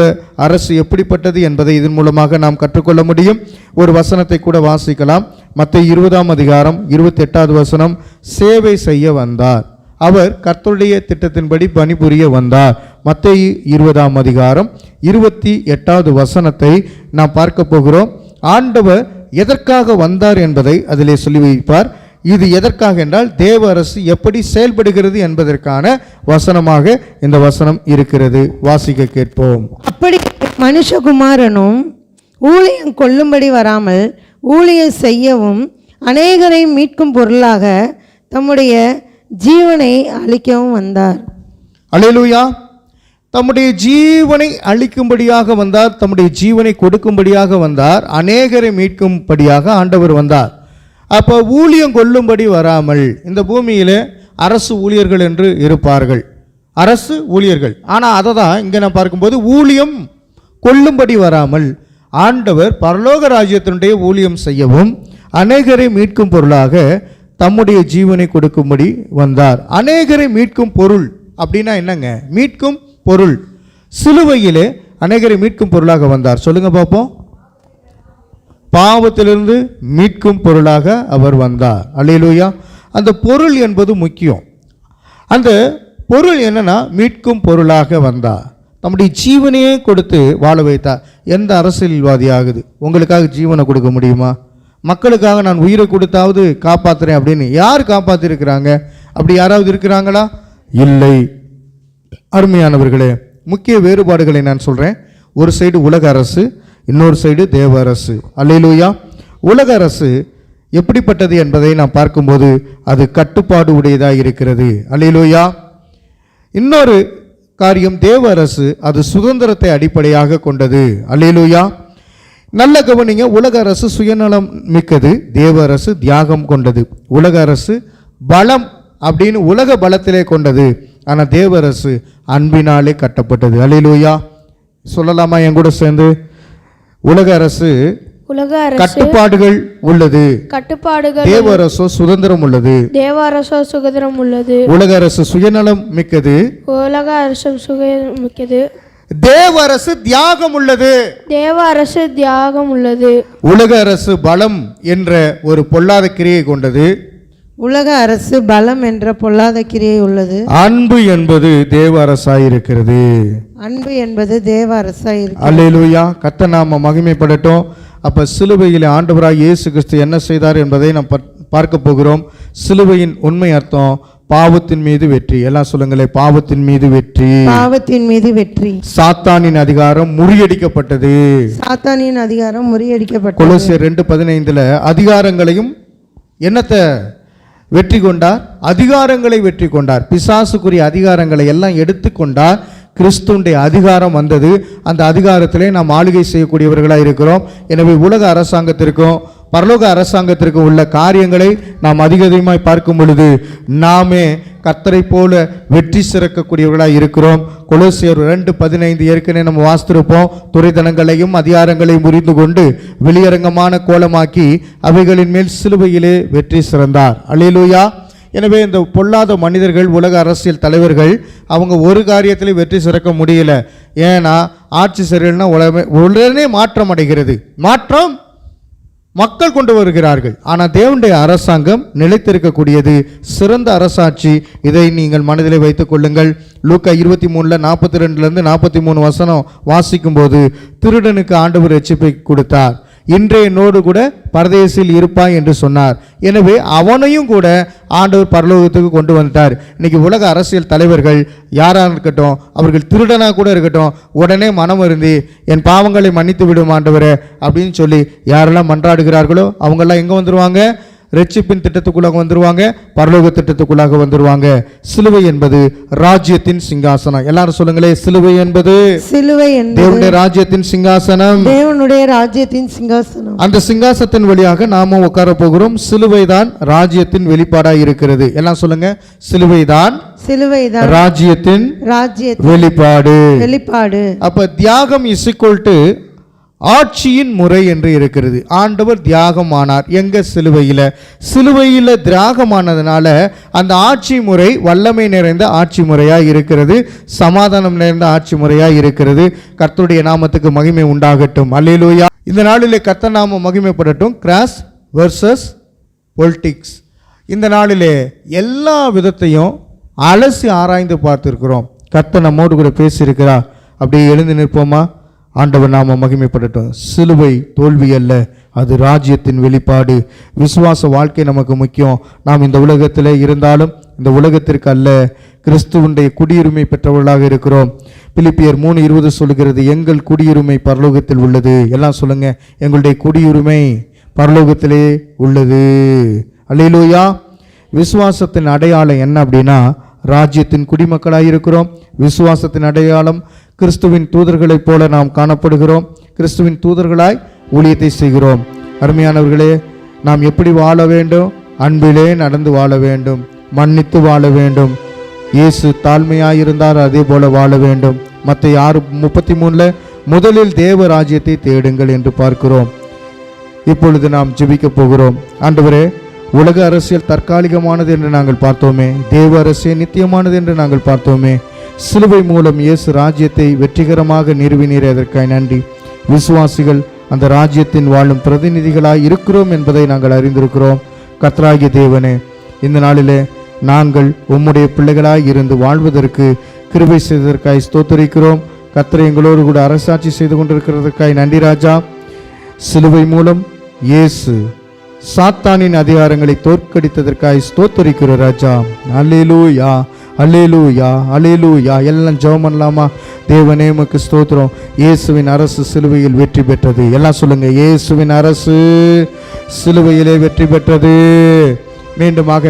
அரசு எப்படிப்பட்டது என்பதை இதன் மூலமாக நாம் கற்றுக்கொள்ள முடியும். ஒரு வசனத்தை கூட வாசிக்கலாம். மத்தேயு 20ஆம் அதிகாரம் 28வது வசனம். சேவை செய்ய வந்தார், அவர் கர்த்தருடைய திட்டத்தின்படி பணிபுரிய வந்தார். மத்தேயு 20ஆம் அதிகாரம் 28வது வசனத்தை நாம் பார்க்க போகிறோம். ஆண்டவர் எதற்காக வந்தார் என்பதை அதிலே சொல்லி வைப்பார். இது எதற்காக என்றால் தேவ அரசு எப்படி செயல்படுகிறது என்பதற்கான வசனமாக இந்த வசனம் இருக்கிறது. வாசிக்க கேட்போம். அப்படி மனுஷகுமாரனும் ஊழியம் கொள்ளும்படி வராமல் ஊழியம் செய்யவும் அநேகரை மீட்கும் பொருளாக தம்முடைய ஜீவனை அளிக்கவும் வந்தார். அல்லேலூயா. தம்முடைய ஜீவனை அளிக்கும்படியாக வந்தார், தம்முடைய ஜீவனை கொடுக்கும்படியாக வந்தார், அநேகரை மீட்கும்படியாக ஆண்டவர் வந்தார். அப்போ ஊழியம் கொள்ளும்படி வராமல், இந்த பூமியில் அரசு ஊழியர்கள் என்று இருப்பார்கள், அரசு ஊழியர்கள். ஆனால் அதை தான் இங்கே நான் பார்க்கும்போது ஊழியம் கொள்ளும்படி வராமல் ஆண்டவர் பரலோக ராஜ்யத்தினுடைய ஊழியம் செய்யவும் அநேகரை மீட்கும் பொருளாக தம்முடைய ஜீவனை கொடுக்கும்படி வந்தார். அநேகரை மீட்கும் பொருள் அப்படின்னா என்னங்க? மீட்கும் பொருள். சிலுவையிலே அநேகரை மீட்கும் பொருளாக வந்தார். சொல்லுங்க பார்ப்போம். பாவத்திலிருந்து மீட்கும் பொருளாக அவர் வந்தார். அல்லேலூயா. அந்த பொருள் என்பது முக்கியம். அந்த பொருள் என்னன்னா மீட்கும் பொருளாக வந்தார். நம்முடைய ஜீவனையே கொடுத்து வாழ வைத்தார். எந்த அரசியல்வாதி ஆகுது உங்களுக்காக ஜீவனை கொடுக்க முடியுமா? மக்களுக்காக நான் உயிரை கொடுத்தாவது காப்பாற்றுறேன் அப்படின்னு யார் காப்பாற்றிருக்கிறாங்க? அப்படி யாராவது இருக்கிறாங்களா? இல்லை. அருமையானவர்களே, முக்கிய வேறுபாடுகளை நான் சொல்கிறேன். ஒரு சைடு உலக அரசு, இன்னொரு சைடு தேவ அரசு. அல்லேலூயா. உலக அரசு எப்படிப்பட்டது என்பதை நாம் பார்க்கும்போது அது கட்டுப்பாடு உடையதாக இருக்கிறது. அல்லேலூயா. இன்னொரு காரியம் தேவ அரசு, அது சுதந்திரத்தை அடிப்படையாக கொண்டது. அல்லேலூயா. நல்ல கவனிங்க. உலக அரசு சுயநலம் மிக்கது, தேவ அரசு தியாகம் கொண்டது. உலக அரசு பலம் அப்படின்னு உலக பலத்திலே கொண்டது, ஆனால் தேவ அரசு அன்பினாலே கட்டப்பட்டது. அல்லேலூயா. சொல்லலாமா என் கூட சேர்ந்து? உலக அரசு கட்டுப்பாடுகள் உள்ளது, தேவ அரசோ சுதந்திரம் உள்ளது. உலக அரசு சுயநலம் மிக்கது, தேவ அரசு தியாகம் உள்ளது. உலக அரசு பலம் என்ற ஒரு பொல்லாத கிரியை கொண்டது, உலக அரசு பலம் என்ற பொல்லாத கிரியை உள்ளது. அன்பு என்பது தேவ அரசாயிருக்கிறது. அன்பு என்பது தேவ அரசாயிருக்கிறது. அல்லேலூயா. கர்த்தர் நாம மகிமைப்படட்டும். அப்ப சிலுவையில் ஆண்டவராய் இயேசு கிறிஸ்து என்ன செய்தார் என்பதை நாம் பார்க்க போகிறோம். சிலுவையின் உண்மை அர்த்தம் பாவத்தின் மீது வெற்றி. எல்லாம் சொல்லுங்களே, பாவத்தின் மீது வெற்றி. பாவத்தின் மீது வெற்றி. சாத்தானின் அதிகாரம் முறியடிக்கப்பட்டது. சாத்தானின் அதிகாரம் முறியடிக்கப்பட்டது. கொலோசியர் 2:15 அதிகாரங்களையும் என்னத்தை வெற்றி கொண்டார்? அதிகாரங்களை வெற்றி கொண்டார். பிசாசுக்குரிய அதிகாரங்களை எல்லாம் எடுத்துக்கொண்டார். கிறிஸ்துவுடைய அதிகாரம் வந்தது. அந்த அதிகாரத்திலே நாம் ஆளுகை செய்யக்கூடியவர்களாக இருக்கிறோம். எனவே உலக அரசாங்கத்திற்கும் பரலோக அரசாங்கத்திற்கும் உள்ள காரியங்களை நாம் அதிகமாய் பார்க்கும் பொழுது நாமே கர்த்தரை போல வெற்றி சிறக்கக்கூடியவர்களாக இருக்கிறோம். கொலோசியர் 2:15 ஏற்கனவே நம்ம வாசித்திருப்போம். துரைதனங்களையும் அதிகாரங்களையும் முறிந்து கொண்டு வெளியரங்கமான கோலமாக்கி அவைகளின் மேல் சிலுவையிலே வெற்றி சிறந்தார். அல்லேலூயா. எனவே இந்த பொல்லாத மனிதர்கள், உலக அரசியல் தலைவர்கள், அவங்க ஒரு காரியத்திலே வெற்றி சிறக்க முடியல. ஏன்னா ஆட்சி சரியில்லைன்னா உடனே மாற்றம் அடைகிறது. மாற்றம் மக்கள் கொண்டு வருகிறார்கள். ஆனால் தேவனுடைய அரசாங்கம் நிலைத்திருக்கக்கூடியது, சிறந்த அரசாட்சி. இதை நீங்கள் மனதிலே வைத்துக் கொள்ளுங்கள். லூக்கா 23:42 43 வசனம் வாசிக்கும் போது திருடனுக்கு ஆண்டவர் எச்சரிப்பை கொடுத்தார். இன்றே என்னோடு கூட பரதேசில் இருப்பாய் என்று சொன்னார். எனவே அவனையும் கூட ஆண்டவர் பரலோகத்துக்கு கொண்டு வந்துட்டார். இன்னைக்கு உலக அரசியல் தலைவர்கள் யாராக இருக்கட்டும், அவர்கள் திருடனாக கூட இருக்கட்டும், உடனே மனம் வருந்தி என் பாவங்களை மன்னித்து விடும் ஆண்டவரே அப்படின்னு சொல்லி யாரெல்லாம் மன்றாடுகிறார்களோ அவங்கெல்லாம் எங்கே வந்துடுவாங்க? ரட்சிப்பின் திட்டத்துக்குள்ளாக வந்துருவாங்க, பரலோக திட்டத்துக்குள்ளாக வந்துருவாங்க. சிலுவை என்பது ராஜ்யத்தின் சிங்காசனம். எல்லாரும் சொல்லுங்களே, சிலுவை என்பது தேவனுடைய ராஜ்யத்தின் சிங்காசனம். தேவனுடைய ராஜ்யத்தின் சிங்காசனம். அந்த சிங்காசனத்தின் வழியாக நாம உட்கார போகிறோம். சிலுவை தான் ராஜ்யத்தின் வெளிப்பாடாக இருக்கிறது. எல்லாம் சொல்லுங்க, சிலுவை தான் ராஜ்யத்தின் வெளிப்பாடு. வெளிப்பாடு. அப்ப தியாகம் இஸ் ஈக்குவல் டு ஆட்சியின் முறை என்று இருக்கிறது. ஆண்டவர் தியாகமானார் எங்க? சிலுவையில் தியாகமானதுனால அந்த ஆட்சி முறை வல்லமை நிறைந்த ஆட்சி முறையாக இருக்கிறது, சமாதானம் நிறைந்த ஆட்சி முறையாக இருக்கிறது. கர்த்தருடைய நாமத்துக்கு மகிமை உண்டாகட்டும். அல்லேலூயா. இந்த நாளிலே கர்த்தர் நாமம் மகிமைப்படட்டும். Cross versus politics. இந்த நாளிலே எல்லா விதத்தையும் அலசி ஆராய்ந்து பார்த்துருக்கிறோம். கர்த்தர் நம்மோடு கூட பேசியிருக்கிறார். அப்படியே எழுந்து நிற்போமா? ஆண்டவர் நாம மகிமைப்படட்டும். சிலுவை தோல்வி அல்ல, அது ராஜ்யத்தின் வெளிப்பாடு. விசுவாச வாழ்க்கை நமக்கு முக்கியம். நாம் இந்த உலகத்தில் இருந்தாலும் இந்த உலகத்திற்கு அல்ல, கிறிஸ்துவனுடைய குடியுரிமை பெற்றவர்களாக இருக்கிறோம். பிலிப்பியர் 3:20 சொல்லுகிறது, எங்கள் குடியுரிமை பரலோகத்தில் உள்ளது. எல்லாம் சொல்லுங்க, எங்களுடைய குடியுரிமை பரலோகத்திலே உள்ளது. அல்லேலூயா. விசுவாசத்தின் அடையாளம் என்ன அப்படின்னா, ராஜ்யத்தின் குடிமக்களாக இருக்கிறோம். விசுவாசத்தின் அடையாளம் கிறிஸ்துவின் தூதர்களைப் போல நாம் காணப்படுகிறோம். கிறிஸ்துவின் தூதர்களாய் ஊழியத்தை செய்கிறோம். அருமையானவர்களே, நாம் எப்படி வாழ வேண்டும்? அன்பிலே நடந்து வாழ வேண்டும், மன்னித்து வாழ வேண்டும். இயேசு தாழ்மையாயிருந்தார், அதே போல வாழ வேண்டும். மத்தேயு 6:33 முதலில் தேவ ராஜ்யத்தை தேடுங்கள் என்று பார்க்கிறோம். இப்பொழுது நாம் ஜெபிக்க போகிறோம். ஆண்டவரே, உலக அரசியல் தற்காலிகமானது என்று நாங்கள் பார்த்தோமே, தேவ அரசியல் நித்தியமானது என்று நாங்கள் பார்த்தோமே. சிலுவை மூலம் இயேசு ராஜ்யத்தை வெற்றிகரமாக நிறுவினீர், அதற்காக நன்றி. விசுவாசிகள் அந்த ராஜ்யத்தின் வாழும் பிரதிநிதிகளாய் இருக்கிறோம் என்பதை நாங்கள் அறிந்திருக்கிறோம். கர்த்தராகிய தேவனே, இந்த நாளிலே நாங்கள் உம்முடைய பிள்ளைகளாய் இருந்து வாழ்வதற்கு கிருபை செய்ததற்காய் ஸ்தோத்திரிக்கிறோம். கர்த்தர் எங்களோடு கூட அரசாட்சி செய்து கொண்டிருக்கிறதற்காய் நன்றி ராஜா. சிலுவை மூலம் இயேசு சாத்தானின் அதிகாரங்களை தோற்கடித்ததற்காய் ஸ்தோத்திரிக்கிறோம் ராஜா. அல்லேலூயா, அல்லேலூயா, அல்லேலூயா. எல்லாம் ஜெபம் பண்ணலாமா? தேவனே உமக்கு ஸ்தோத்திரம். இயேசுவின் அரசு சிலுவையில் வெற்றி பெற்றது. எல்லாம் சொல்லுங்க, இயேசுவின் அரசு சிலுவையிலே வெற்றி பெற்றது. மீண்டுமாக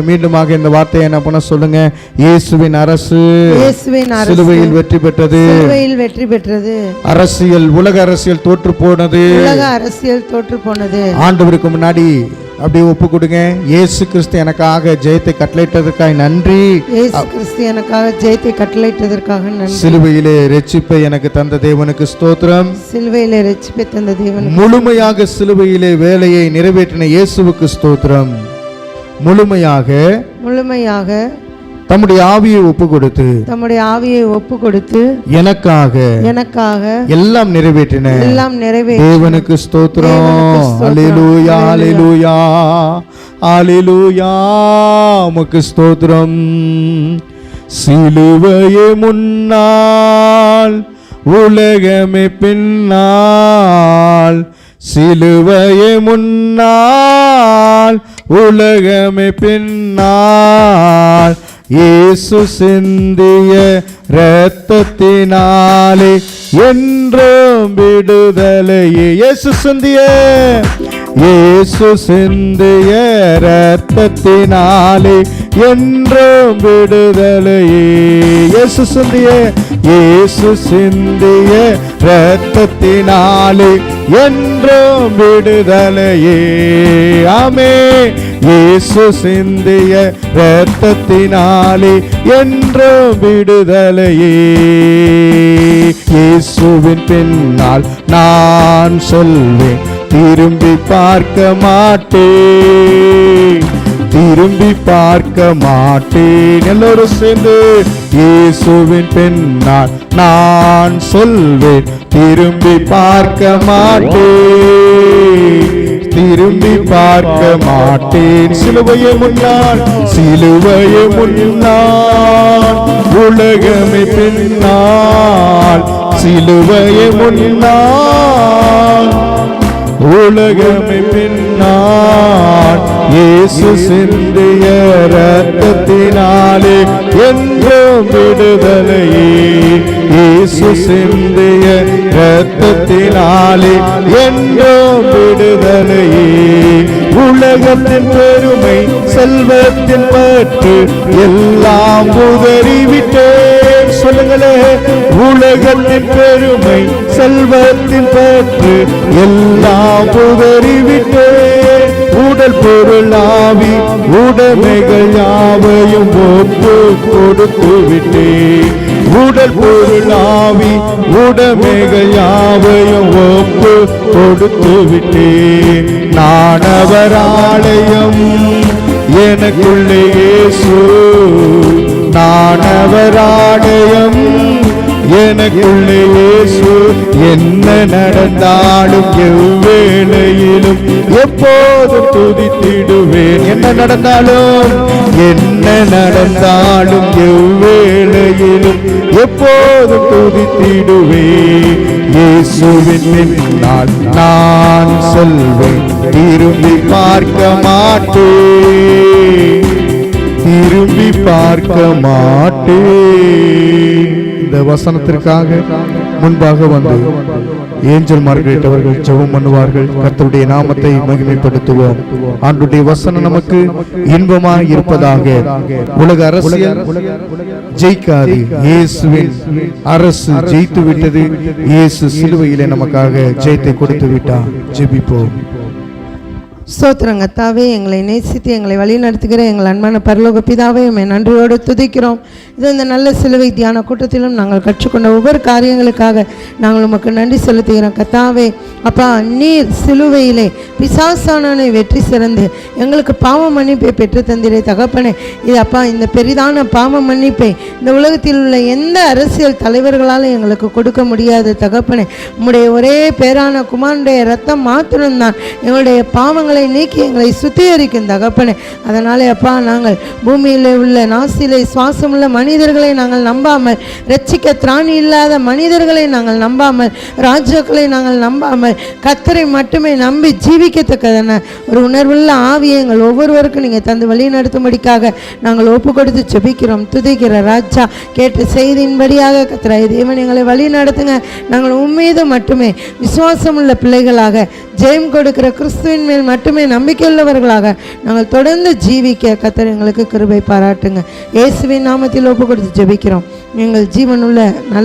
இந்த வார்த்தையை என்ன பண்ண சொல்லுங்க, இயேசுவின் அரசு சிலுவையில் வெற்றி பெற்றது. அரசியல், உலக அரசியல் தோற்று போனது. ஆண்டவருக்கு முன்னாடி அப்படியே ஒப்பு கொடுங்க. இயேசு கிறிஸ்து எனக்காக ஜெயத்தை கட்டளையிட்டதற்காக நன்றி. சிலுவையிலே ரட்சிப்பை எனக்கு தந்த தேவனுக்கு ஸ்தோத்திரம். முழுமையாக சிலுவையிலே வேலையை நிறைவேற்றின இயேசுவுக்கு ஸ்தோத்திரம். முழுமையாக தம்முடைய ஆவியை ஒப்பு கொடுத்து எனக்காக எல்லாம் நிறைவேற்றின தேவனுக்கு ஸ்தோத்திரம். அல்லேலூயா, அல்லேலூயா, அல்லேலூயா, உமக்கு ஸ்தோத்திரம். சிலுவையே முன்னால், உலகமே பின்னால். சிலுவையே முன்னால், உலகமே பின்னால். இயேசு சிந்திய இரத்தத்தினாலே என்றும் விடுதலையே. இயேசு சிந்திய இரத்தத்தினாலே என்றும் விடுதலையே. இயேசு சிந்திய இரத்தத்தினாலே என்றும் விடுதலையே. ஆமென். இயேசு சிந்திய இரத்தத்தினாலே என்றும் விடுதலையே. இயேசுவின் பின்னால் நான் சொல்வேன், திரும்பி பார்க்க மாட்டேன். எல்லோரும் சேர்ந்து, இயேசுவின் பின்னால் நான் சொல்வேன், திரும்பி பார்க்க மாட்டேன். சிலுவையே முன்னால், உலகமே பின்னால். சிலுவையே முன்னால், உலகமே பின்னால். இயேசு சிந்திய இரத்தத்தினாலே என்றும் விடுதலையே. இயேசு சிந்திய இரத்தத்தினாலே என்றும் விடுதலையே. உலகத்தின் பெருமை, செல்வத்தின் பற்று எல்லாம் உதறிவிட்டேன். சொல்லுங்களே, உலகத்தின் பெருமை, செல்வத்தின் பற்று எல்லாம் உதறிவிட்டேன். உடல் பொருள் ஆவி உடைமைகள் யாவையும் ஒப்பு கொடுத்து விட்டேன். உடல் பொருளாவி உடமைகள் யாவையும் ஒப்பு கொடுத்து விட்டேன். நான் அவர் ஆலயம், எனக்குள்ளே இயேசு. நான் அவர் ஆலயம், எனக்குள்ளே இயேசு. என்ன நடந்தாலும் எவ்வேளையிலும் எப்போதும் துதித்திடுவேன். என்ன நடந்தாலும், என்ன நடந்தாலும் எவ்வேளையிலும் எப்போதும் துதித்திடுவேன். இயேசுவின் பின்னால் நான் செல்வேன், திரும்பி பார்க்க மாட்டேன், திரும்பி பார்க்க மாட்டேன். இந்த வசனத்திற்காக முன்பாக வந்து ஏஞ்சல் மார்கரெட் அவர்கள் ஜெபம் பண்ணுவார்கள். கர்த்தருடைய நாமத்தை மகிமைப்படுத்துவோம். ஆண்டுடைய வசனம் நமக்கு இன்பமாய் இருப்பதாக. உலக அரசியல் ஜெயிக்காது, இயேசுவின் அரசு ஜெயித்து விட்டது. இயேசு சிலுவையிலே நமக்காக ஜெயத்தை கொடுத்து விட்டார். ஜெபிப்போம். ஸ்தோத்திரம் கர்த்தாவே, எங்களை நேசித்து எங்களை வழி நடத்துகிற எங்கள் அன்பான பரலோக பிதாவே, உம்மை நன்றியோடு துதிக்கிறோம். இது இந்த நல்ல சிலுவை தியான கூட்டத்திலும் நாங்கள் கற்றுக்கொண்ட ஒவ்வொரு காரியங்களுக்காக நாங்கள் உமக்கு நன்றி செலுத்துகிறோம். கர்த்தாவே அப்பா, நீர் சிலுவையிலே பிசாசானவனை வெற்றி சிறந்து எங்களுக்கு பாவ மன்னிப்பை பெற்று தந்திரே தகப்பனே. இது அப்பா, இந்த பெரிதான பாவ மன்னிப்பை இந்த உலகத்தில் உள்ள எந்த அரசியல் தலைவர்களால் எங்களுக்கு கொடுக்க முடியாது தகப்பனே. உம்முடைய ஒரே பேரான குமாரனுடைய ரத்தம் மாத்திரம்தான் எங்களுடைய பாவங்களை நீக்கி எங்களை சுத்திகரிக்கும் தகப்பனே. அதனாலே அப்பா, நாங்கள் பூமியில் உள்ள நாசிலே சுவாசமுள்ள மனிதர்களை நாங்கள் நம்பாமல், ரட்சிக்க திராணி இல்லாத மனிதர்களை நாங்கள் நம்பாமல், ராஜாக்களை நாங்கள் நம்பாமல், கர்த்தரை மட்டுமே நம்பி ஜீவிக்கத்தக்கதான ஒரு உணர்வுள்ள ஆவியை எங்கள் ஒவ்வொருவருக்கும் நீங்கள் தந்து வழி நடத்தும்படிக்காக நாங்கள் ஒப்பு கொடுத்து ஜெபிக்கிறோம். துதிக்கிற ராஜா, கேட்ட செய்தியின்படியாக கர்த்தராகிய தேவன் எங்களை வழி நடத்துங்க. நாங்கள் உம்மீது மட்டுமே விசுவாசமுள்ள பிள்ளைகளாக, ஜெயம் கொடுக்கிற கிறிஸ்துவின் மேல் மட்டுமே நம்பிக்கையுள்ளவர்களாக நாங்கள் தொடர்ந்து ஜீவிக்க கர்த்தர் எங்களுக்கு கிருபை பாராட்டுங்க. இயேசுவின் நாமத்தில் ஒப்பு கொடுத்து ஜெபிக்கிறோம். எங்கள் ஜீவனுள்ள நல்ல